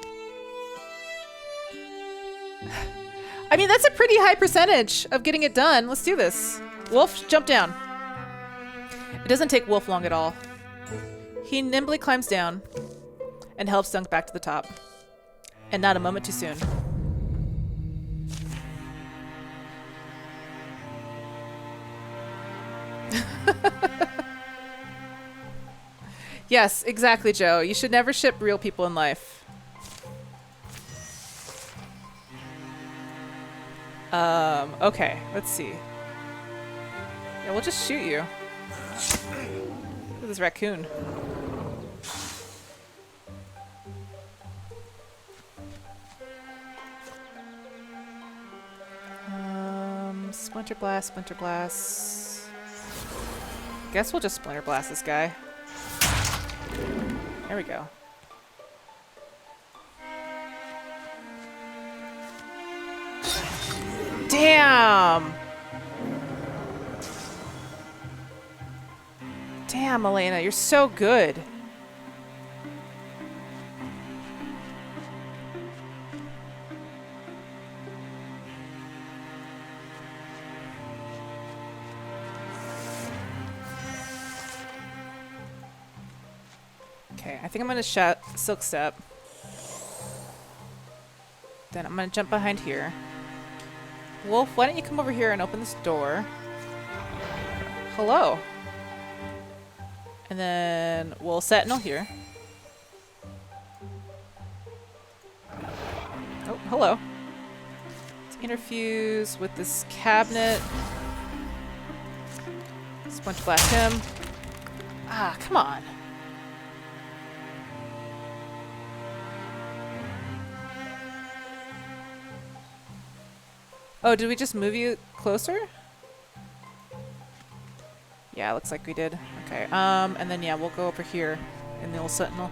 I mean, that's a pretty high percentage of getting it done. Let's do this. Wolf, jump down. It doesn't take Wolf long at all. He nimbly climbs down and helps Dunk back to the top. And not a moment too soon. Yes, exactly, Joe. You should never ship real people in life. Okay, let's see. Yeah, we'll just shoot you. Look at this raccoon. Splinter blast, splinter blast. Guess we'll just splinter blast this guy. There we go. Damn! Damn, Elena, you're so good. Okay, I think I'm gonna shut Silk Step. Then I'm gonna jump behind here. Wolf, why don't you come over here and open this door? Hello. And then we'll Sentinel here. Oh, hello. Let's interfuse with this cabinet. Sponge blast him. Ah, come on. Oh, did we just move you closer? Yeah, looks like we did. Okay, and then yeah, we'll go over here in the old Sentinel.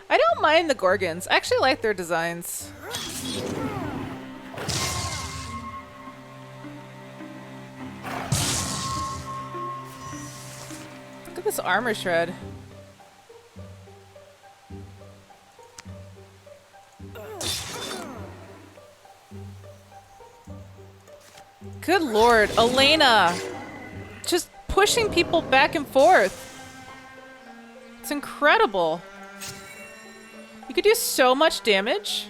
I don't mind the Gorgons. I actually like their designs. Look at this armor shred. Good lord, Elena! Just pushing people back and forth. It's incredible. You could do so much damage.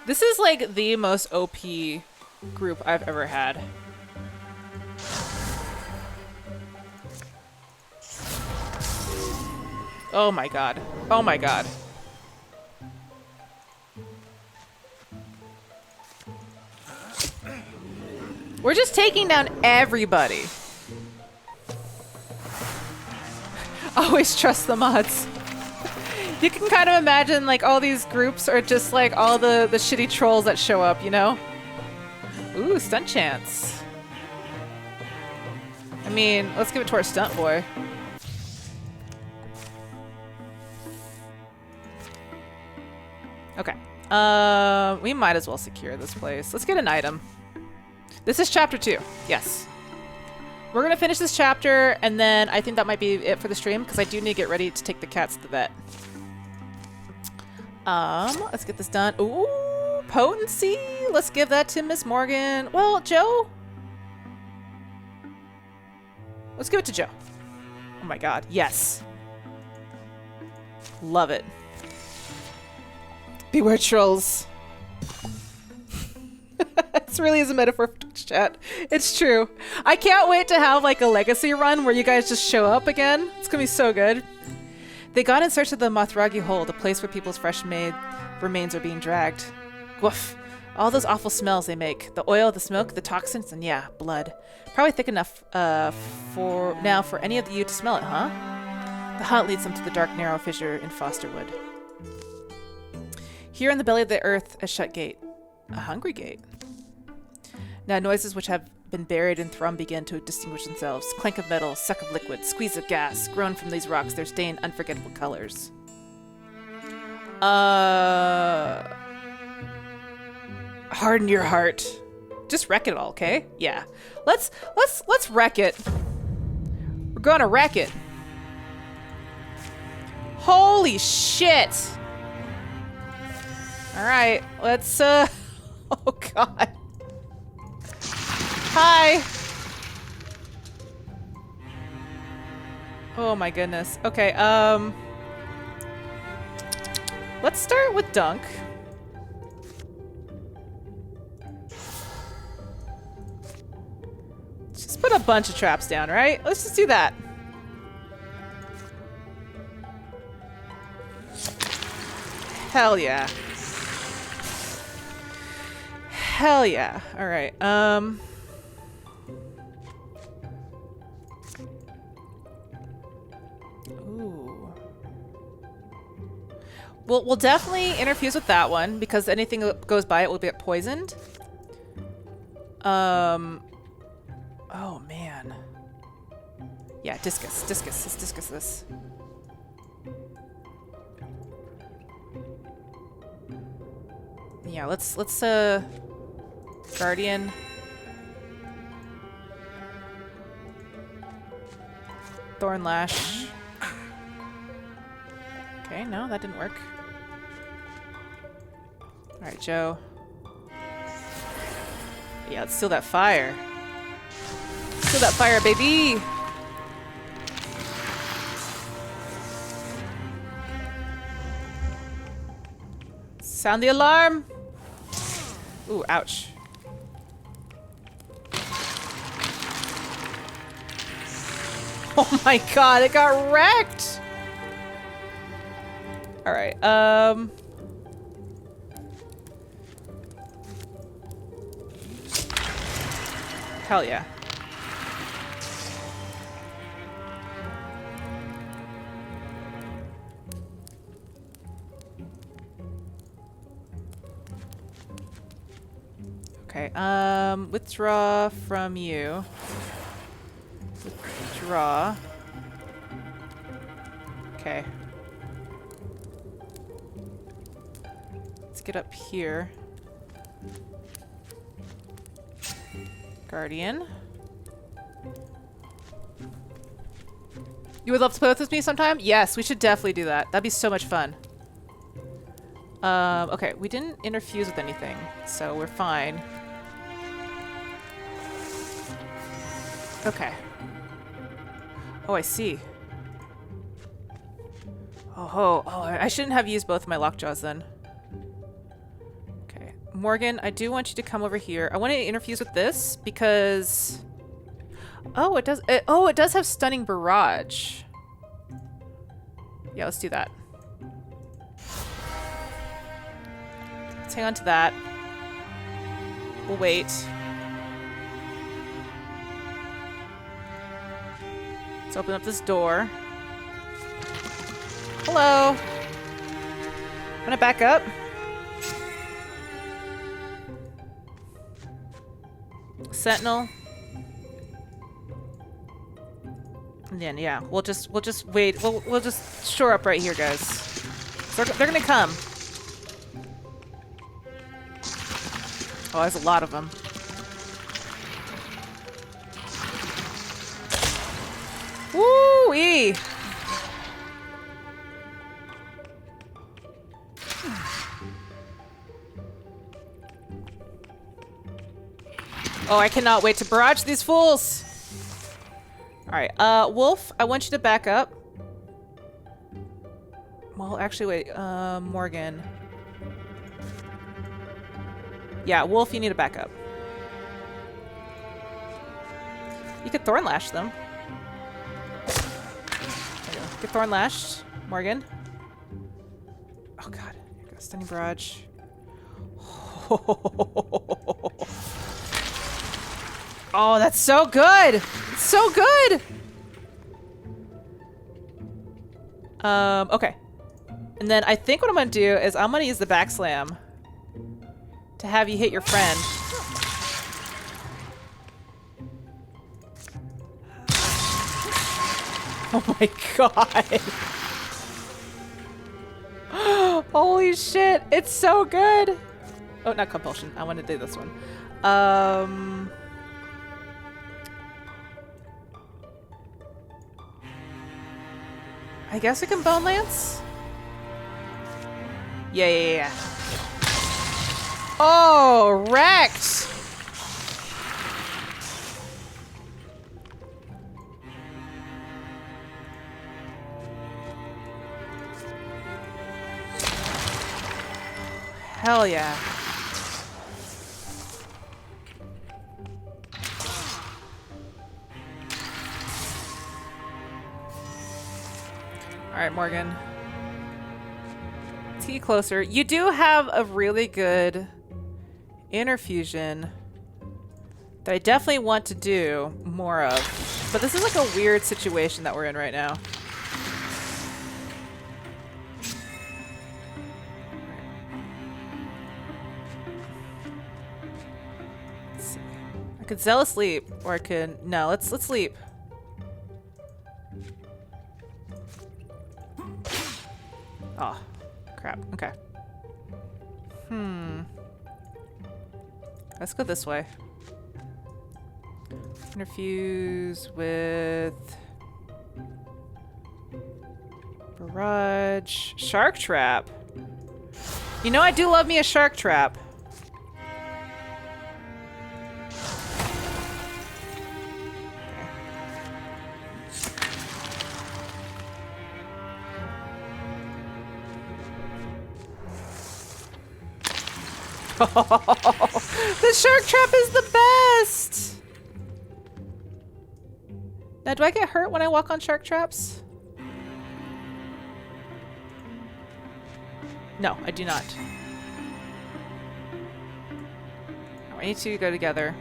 This is like the most OP group I've ever had. Oh my god. Oh my god. We're just taking down everybody. Always trust the mods. You can kind of imagine like all these groups are just like all the shitty trolls that show up, you know? Ooh, stunt chance. I mean, let's give it to our stunt boy. Okay. We might as well secure this place. Let's get an item. This is chapter 2. Yes. We're going to finish this chapter, and then I think that might be it for the stream, because I do need to get ready to take the cats to the vet. Let's get this done. Ooh, potency. Let's give that to Miss Morgan. Well, Joe. Let's give it to Joe. Oh my god. Yes. Love it. Beware trolls. This really is a metaphor for Twitch chat. It's true. I can't wait to have like a legacy run where you guys just show up again. It's gonna be so good. They got in search of the Mothragi Hole, the place where people's fresh-made remains are being dragged. Woof. All those awful smells they make. The oil, the smoke, the toxins, and yeah, blood. Probably thick enough for any of you to smell it, huh? The hunt leads them to the dark, narrow fissure in Fosterwood. Here in the belly of the earth, a shut gate. A hungry gate. Now noises which have been buried in thrum begin to distinguish themselves. Clank of metal, suck of liquid, squeeze of gas. Grown from these rocks, their stained, unforgettable colors. Harden your heart. Just wreck it all, okay? Yeah. Let's wreck it. We're gonna wreck it. Holy shit! Alright, let's oh god. Hi! Oh my goodness. Okay, let's start with Dunk. Let's just put a bunch of traps down, right? Let's just do that. Hell yeah. Hell yeah. All right. Ooh. We'll definitely interfuse with that one because anything that goes by it will get poisoned. Oh man. Yeah, discus. Let's discus this. Yeah, let's Guardian. Thorn Lash. Okay, no, that didn't work. Alright, Joe. Yeah, let's steal that fire. Steal that fire, baby! Sound the alarm! Ooh, ouch. Oh my god, it got wrecked! Alright, hell yeah. Okay, withdraw from you. Withdraw. Okay. Let's get up here. Guardian. You would love to play with me sometime? Yes, we should definitely do that. That'd be so much fun. Okay, we didn't interfuse with anything, so we're fine. Okay. Oh, I see. Oh, I shouldn't have used both of my lockjaws then. Okay. Morgan, I do want you to come over here. I want to interfuse with this because... Oh, it does. It does have stunning barrage. Yeah, let's do that. Let's hang on to that. We'll wait. Let's open up this door. Hello. I'm gonna back up. Sentinel. And then yeah, we'll just wait. We'll just shore up right here, guys. They're gonna come. Oh, there's a lot of them. Woo-wee! Oh, I cannot wait to barrage these fools! Alright, Wolf, I want you to back up. Well, actually, wait, Morgan. Yeah, Wolf, you need to back up. You could Thorn Lash them. There you go. Get Thorn Lashed, Morgan. Oh god, here goes Stunning Barrage. Oh, that's so good! It's so good! Okay. And then I think what I'm gonna do is I'm gonna use the back slam to have you hit your friend. Oh my god. Holy shit, it's so good! Oh, not compulsion. I want to do this one. I guess I can Bone Lance? Yeah. Oh, wrecked! Hell yeah. Alright, Morgan. Let's get you closer. You do have a really good interfusion that I definitely want to do more of. But this is like a weird situation that we're in right now. Let's see. I could Zealous Leap, or I could... No, let's leap. Oh, crap. Okay. Let's go this way. Interfuse with... Barrage. Shark Trap. You know, I do love me a shark trap. The shark trap is the best! Now, do I get hurt when I walk on shark traps? No, I do not. We need to go together.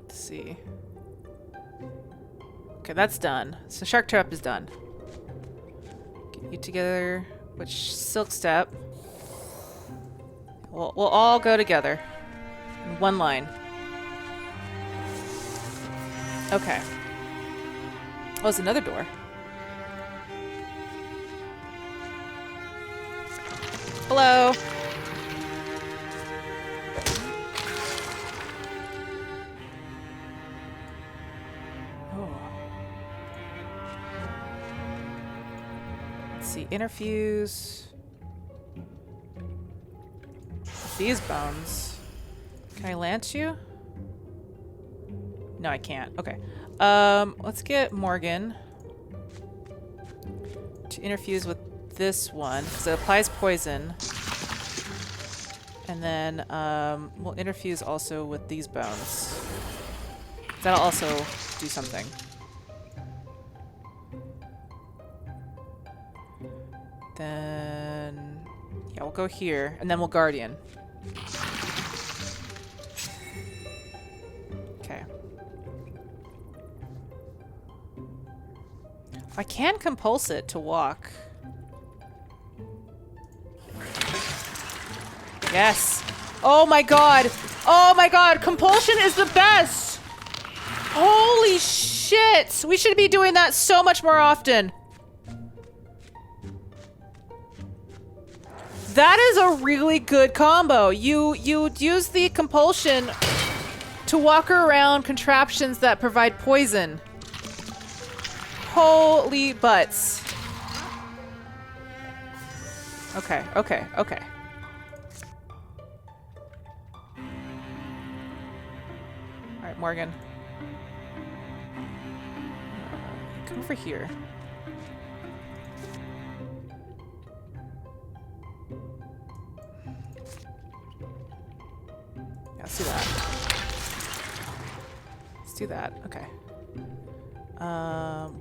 Let's see. Okay, that's done. So shark trap is done. Get you together. Which silk step? We'll all go together in one line. Okay. Oh, it's another door. Hello. Oh. Let's see. Interfuse. These bones. Can I lance you? No, I can't. Okay. Let's get Morgan to interfuse with this one because it applies poison. And then we'll interfuse also with these bones. That'll also do something. Then yeah, we'll go here and then we'll guardian. Okay. I can compulse it to walk. Yes. Oh my god. Oh my god. Compulsion is the best. Holy shit. We should be doing that so much more often. That is a really good combo. You use the compulsion to walk around contraptions that provide poison. Holy butts. Okay, okay, okay. Alright, Morgan. Come over here. Yeah, let's do that. Let's do that. Okay.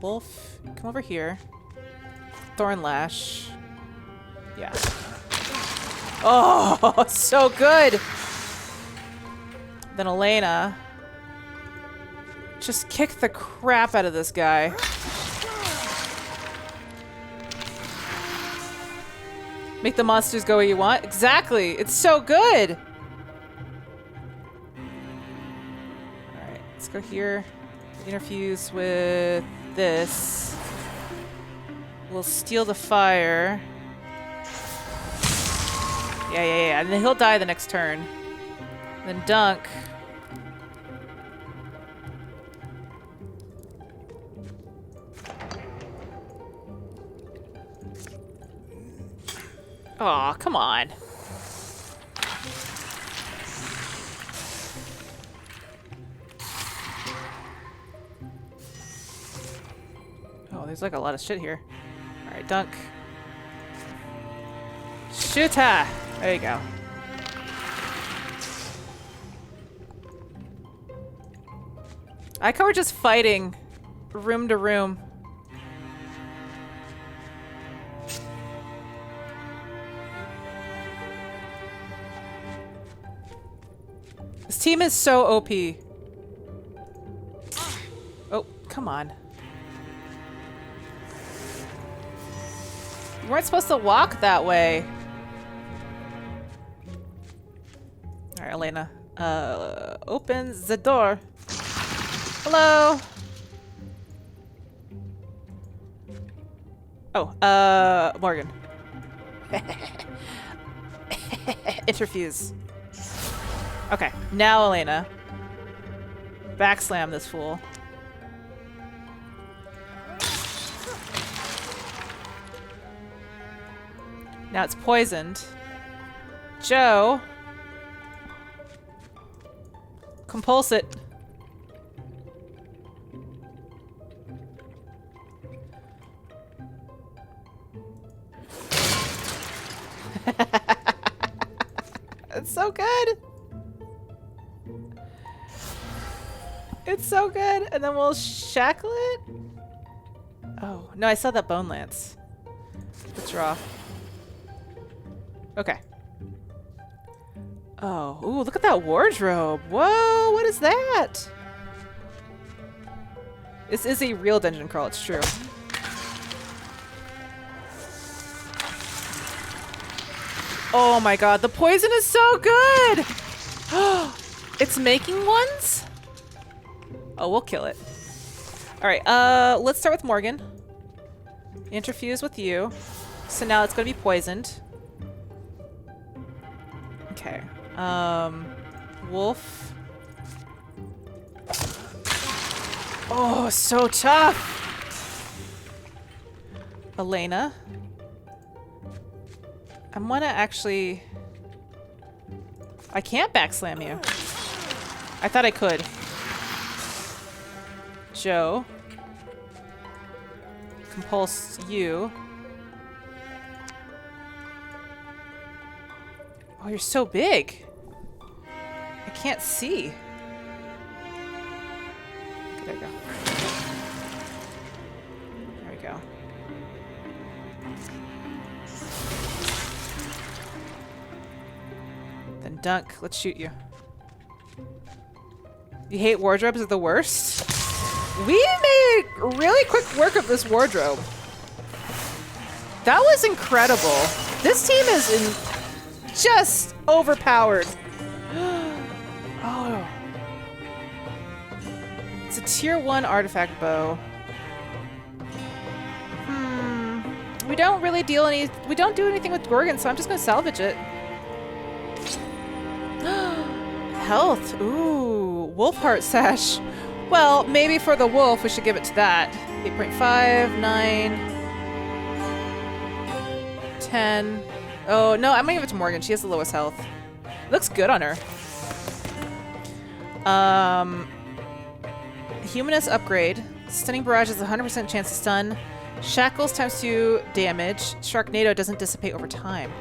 Wolf, come over here. Thorn Lash. Yeah. Oh, so good! Then Elena. Just kick the crap out of this guy. Make the monsters go where you want. Exactly! It's so good! Alright, let's go here. Interfuse with this. We'll steal the fire. Yeah. And then he'll die the next turn. Then dunk. Aw, come on. Oh, there's like a lot of shit here. Alright, dunk. Shoota! There you go. I like how we're just fighting room to room. This team is so OP. Oh, come on. You weren't supposed to walk that way. Alright, Elena. Open the door. Hello. Oh, Morgan. Interfuse. Okay, now Elena. Backslam this fool. Now it's poisoned. Joe. Compulse it. It's so good. It's so good. And then we'll shackle it. Oh, no, I saw that bone lance. Withdraw. Okay. Oh, ooh, look at that wardrobe. Whoa, what is that? This is a real dungeon crawl, it's true. Oh my god, the poison is so good! It's making ones? Oh, we'll kill it. Alright, let's start with Morgan. Interfuse with you. So now it's gonna be poisoned. Okay. Wolf. Oh, so tough! Elena. I'm gonna actually... I can't backslam you. I thought I could. Joe. Compulse you. Oh, you're so big. I can't see. Okay, there we go. There we go. Then dunk. Let's shoot you. You hate wardrobes are the worst? We made really quick work of this wardrobe. That was incredible. This team is just overpowered. Oh. It's a tier 1 artifact bow. We don't really do anything with Gorgon, so I'm just gonna salvage it. Health. Ooh, wolf heart sash. Well, maybe for the wolf we should give it to that. 8.5, 9, 10. Oh, no, I'm gonna give it to Morgan. She has the lowest health. Looks good on her. Humanist upgrade. Stunning barrage has a 100% chance to stun. Shackles times 2 damage. Sharknado doesn't dissipate over time.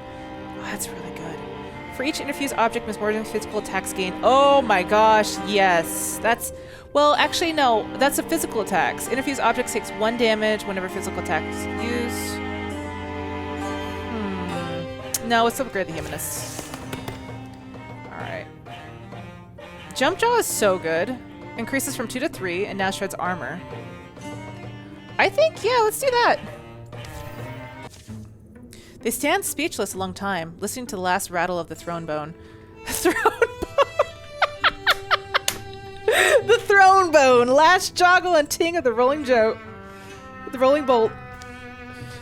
Oh, that's really good. For each interfused object, Miss Morgan's physical attacks gain. Oh my gosh, yes. That's... Well, actually, no. That's a physical attacks. Interfused objects takes 1 damage whenever physical attacks is used. No, let's upgrade the Humanist. Alright. Jump Jaw is so good. Increases from 2 to 3, and now shreds armor. I think, yeah, let's do that. They stand speechless a long time, listening to the last rattle of the throne bone. Throne bone! The throne bone! Last joggle and ting of the rolling the rolling bolt.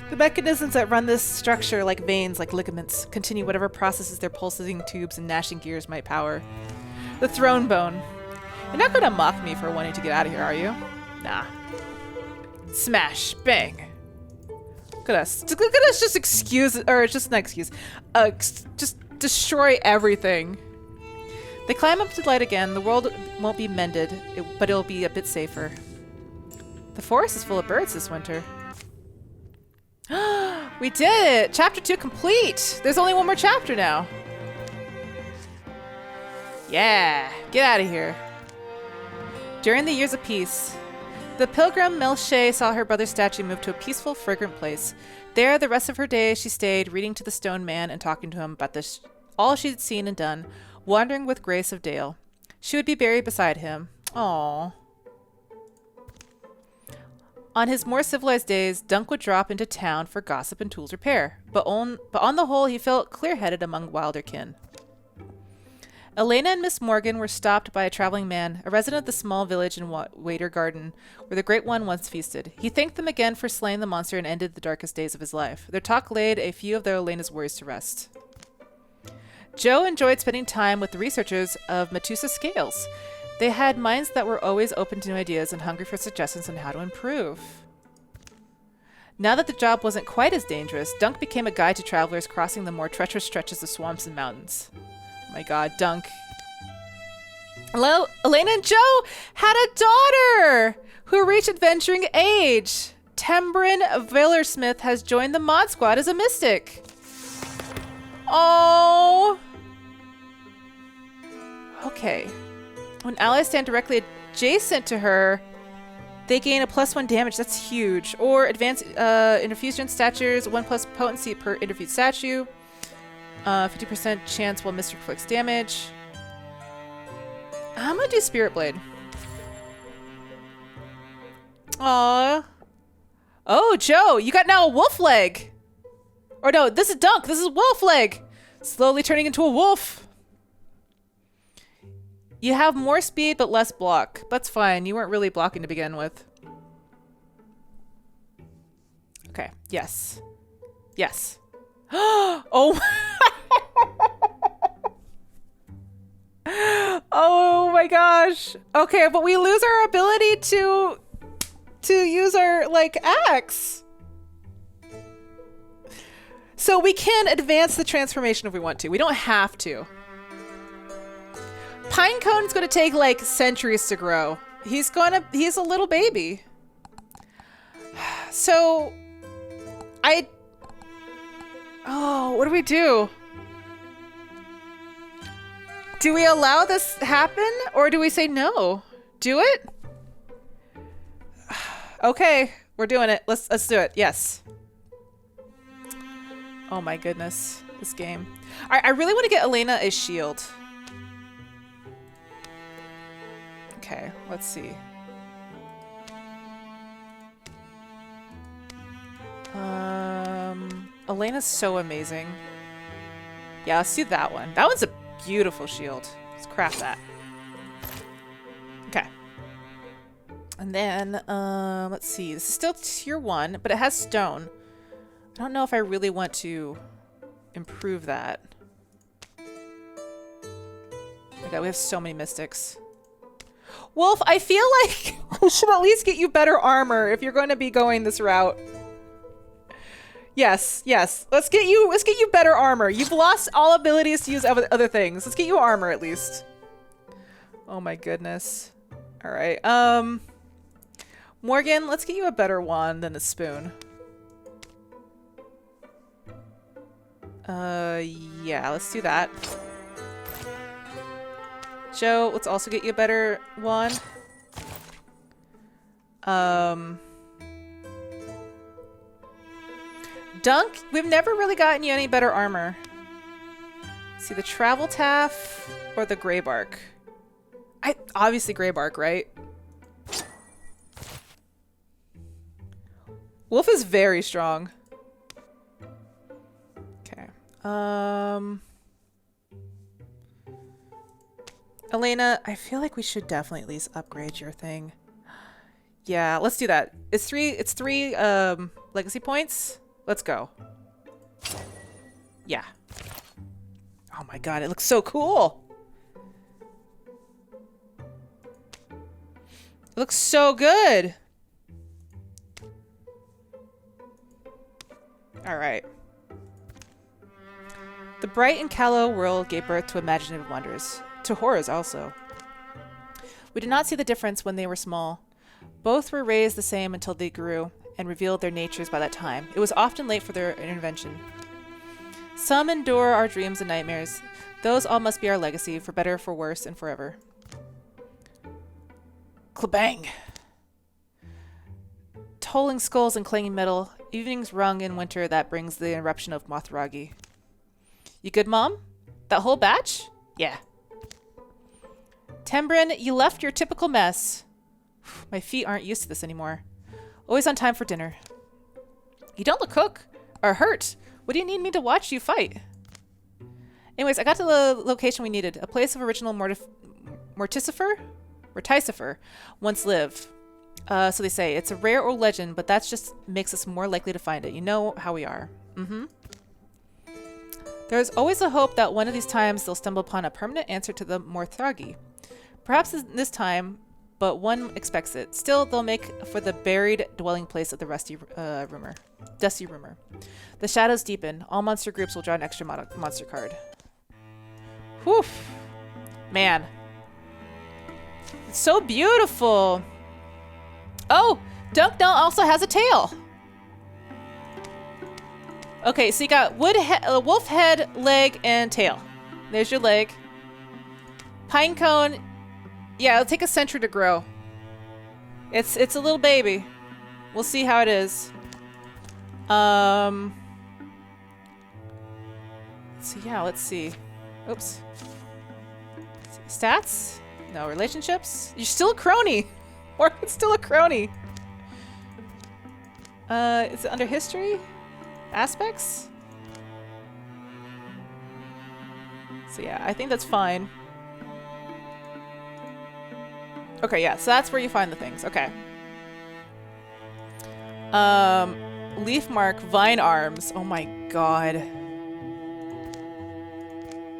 The mechanisms that run this structure, like veins, like ligaments, continue whatever processes their pulsating tubes and gnashing gears might power. The throne bone. You're not gonna mock me for wanting to get out of here, are you? Nah. Smash. Bang. Look at us. Look at us just just destroy everything. They climb up to light again. The world won't be mended, but it'll be a bit safer. The forest is full of birds this winter. We did it! Chapter 2 complete! There's only one more chapter now. Yeah! Get out of here. During the years of peace, the pilgrim Melche saw her brother's statue move to a peaceful, fragrant place. There, the rest of her day, she stayed, reading to the stone man and talking to him about all she'd seen and done, wandering with grace of Dale. She would be buried beside him. Aww. On his more civilized days, Dunk would drop into town for gossip and tools repair, but on the whole, he felt clear-headed among wilder kin. Elena and Miss Morgan were stopped by a traveling man, a resident of the small village in Wader Garden, where the Great One once feasted. He thanked them again for slaying the monster and ended the darkest days of his life. Their talk laid a few of their Elena's worries to rest. Joe enjoyed spending time with the researchers of Metusa Scales. They had minds that were always open to new ideas and hungry for suggestions on how to improve. Now that the job wasn't quite as dangerous, Dunk became a guide to travelers crossing the more treacherous stretches of swamps and mountains. Oh my god, Dunk. Hello, Elena and Joe had a daughter who reached adventuring age. Tembrin Wildermyth has joined the mod squad as a mystic. Oh. Okay. When allies stand directly adjacent to her, they gain a +1 damage. That's huge. Or advanced interfusion statures, 1+ potency per interfused statue. 50% chance while Mystic inflicts damage. I'm gonna do Spirit Blade. Aww. Oh, Joe, you got now a wolf leg. Or no, this is Dunk. This is wolf leg. Slowly turning into a wolf. You have more speed, but less block. That's fine. You weren't really blocking to begin with. Okay. Yes. Yes. Oh. Oh my gosh. Okay, but we lose our ability to use our, like, axe. So we can advance the transformation if we want to. We don't have to. Pinecone's gonna take like centuries to grow. He's a little baby. So oh, what do we do? Do we allow this happen or do we say no? Do it? Okay, we're doing it. Let's do it. Yes. Oh my goodness, this game. I really want to get Elena a shield. Okay, let's see. Elena's so amazing. Yeah, let's do that one. That one's a beautiful shield. Let's craft that. Okay. And then, let's see. This is still tier 1, but it has stone. I don't know if I really want to improve that. Oh my god, we have so many mystics. Wolf, I feel like we should at least get you better armor if you're going to be going this route. Yes, yes. Let's get you better armor. You've lost all abilities to use other things. Let's get you armor at least. Oh my goodness. All right. Morgan, let's get you a better wand than a spoon. Yeah, let's do that. Joe, let's also get you a better wand. Dunk, we've never really gotten you any better armor. See, the travel taff or the gray bark? Obviously gray bark, right? Wolf is very strong. Okay. Elena, I feel like we should definitely at least upgrade your thing. Yeah, let's do that. It's three legacy points. Let's go. Yeah. Oh my god, it looks so cool. It looks so good. All right. The bright and callow world gave birth to imaginative wonders. To horrors also. We did not see the difference when they were small. Both were raised the same until they grew and revealed their natures by that time. It was often late for their intervention. Some endure our dreams and nightmares. Those all must be our legacy, for better, for worse, and forever. Klabang! Tolling skulls and clanging metal. Evenings rung in winter that brings the eruption of Mothragi. You good, Mom? That whole batch? Yeah. Tembrin, you left your typical mess. My feet aren't used to this anymore. Always on time for dinner. You don't look cook or hurt. What do you need me to watch you fight? Anyways, I got to the location we needed. A place of original Morticifer once lived. So they say. It's a rare old legend, but that just makes us more likely to find it. You know how we are. Mm-hmm. There's always a hope that one of these times they'll stumble upon a permanent answer to the Mothragi. Perhaps this time but one expects it. Still, they'll make for the buried dwelling place of the Dusty Rumor. The shadows deepen. All monster groups will draw an extra monster card. Whew. Man. It's so beautiful. Oh, Dunknull also has a tail. Okay, so you got wolf head, leg, and tail. There's your leg. Pinecone. Yeah, it'll take a century to grow. It's a little baby. We'll see how it is. So yeah, let's see. Oops. Stats? No. Relationships? You're still a crony. Morgan's still a crony. Is it under history? Aspects? So yeah, I think that's fine. Okay, yeah, so that's where you find the things. Okay. Leaf mark, vine arms. Oh my god.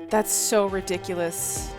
That's so ridiculous.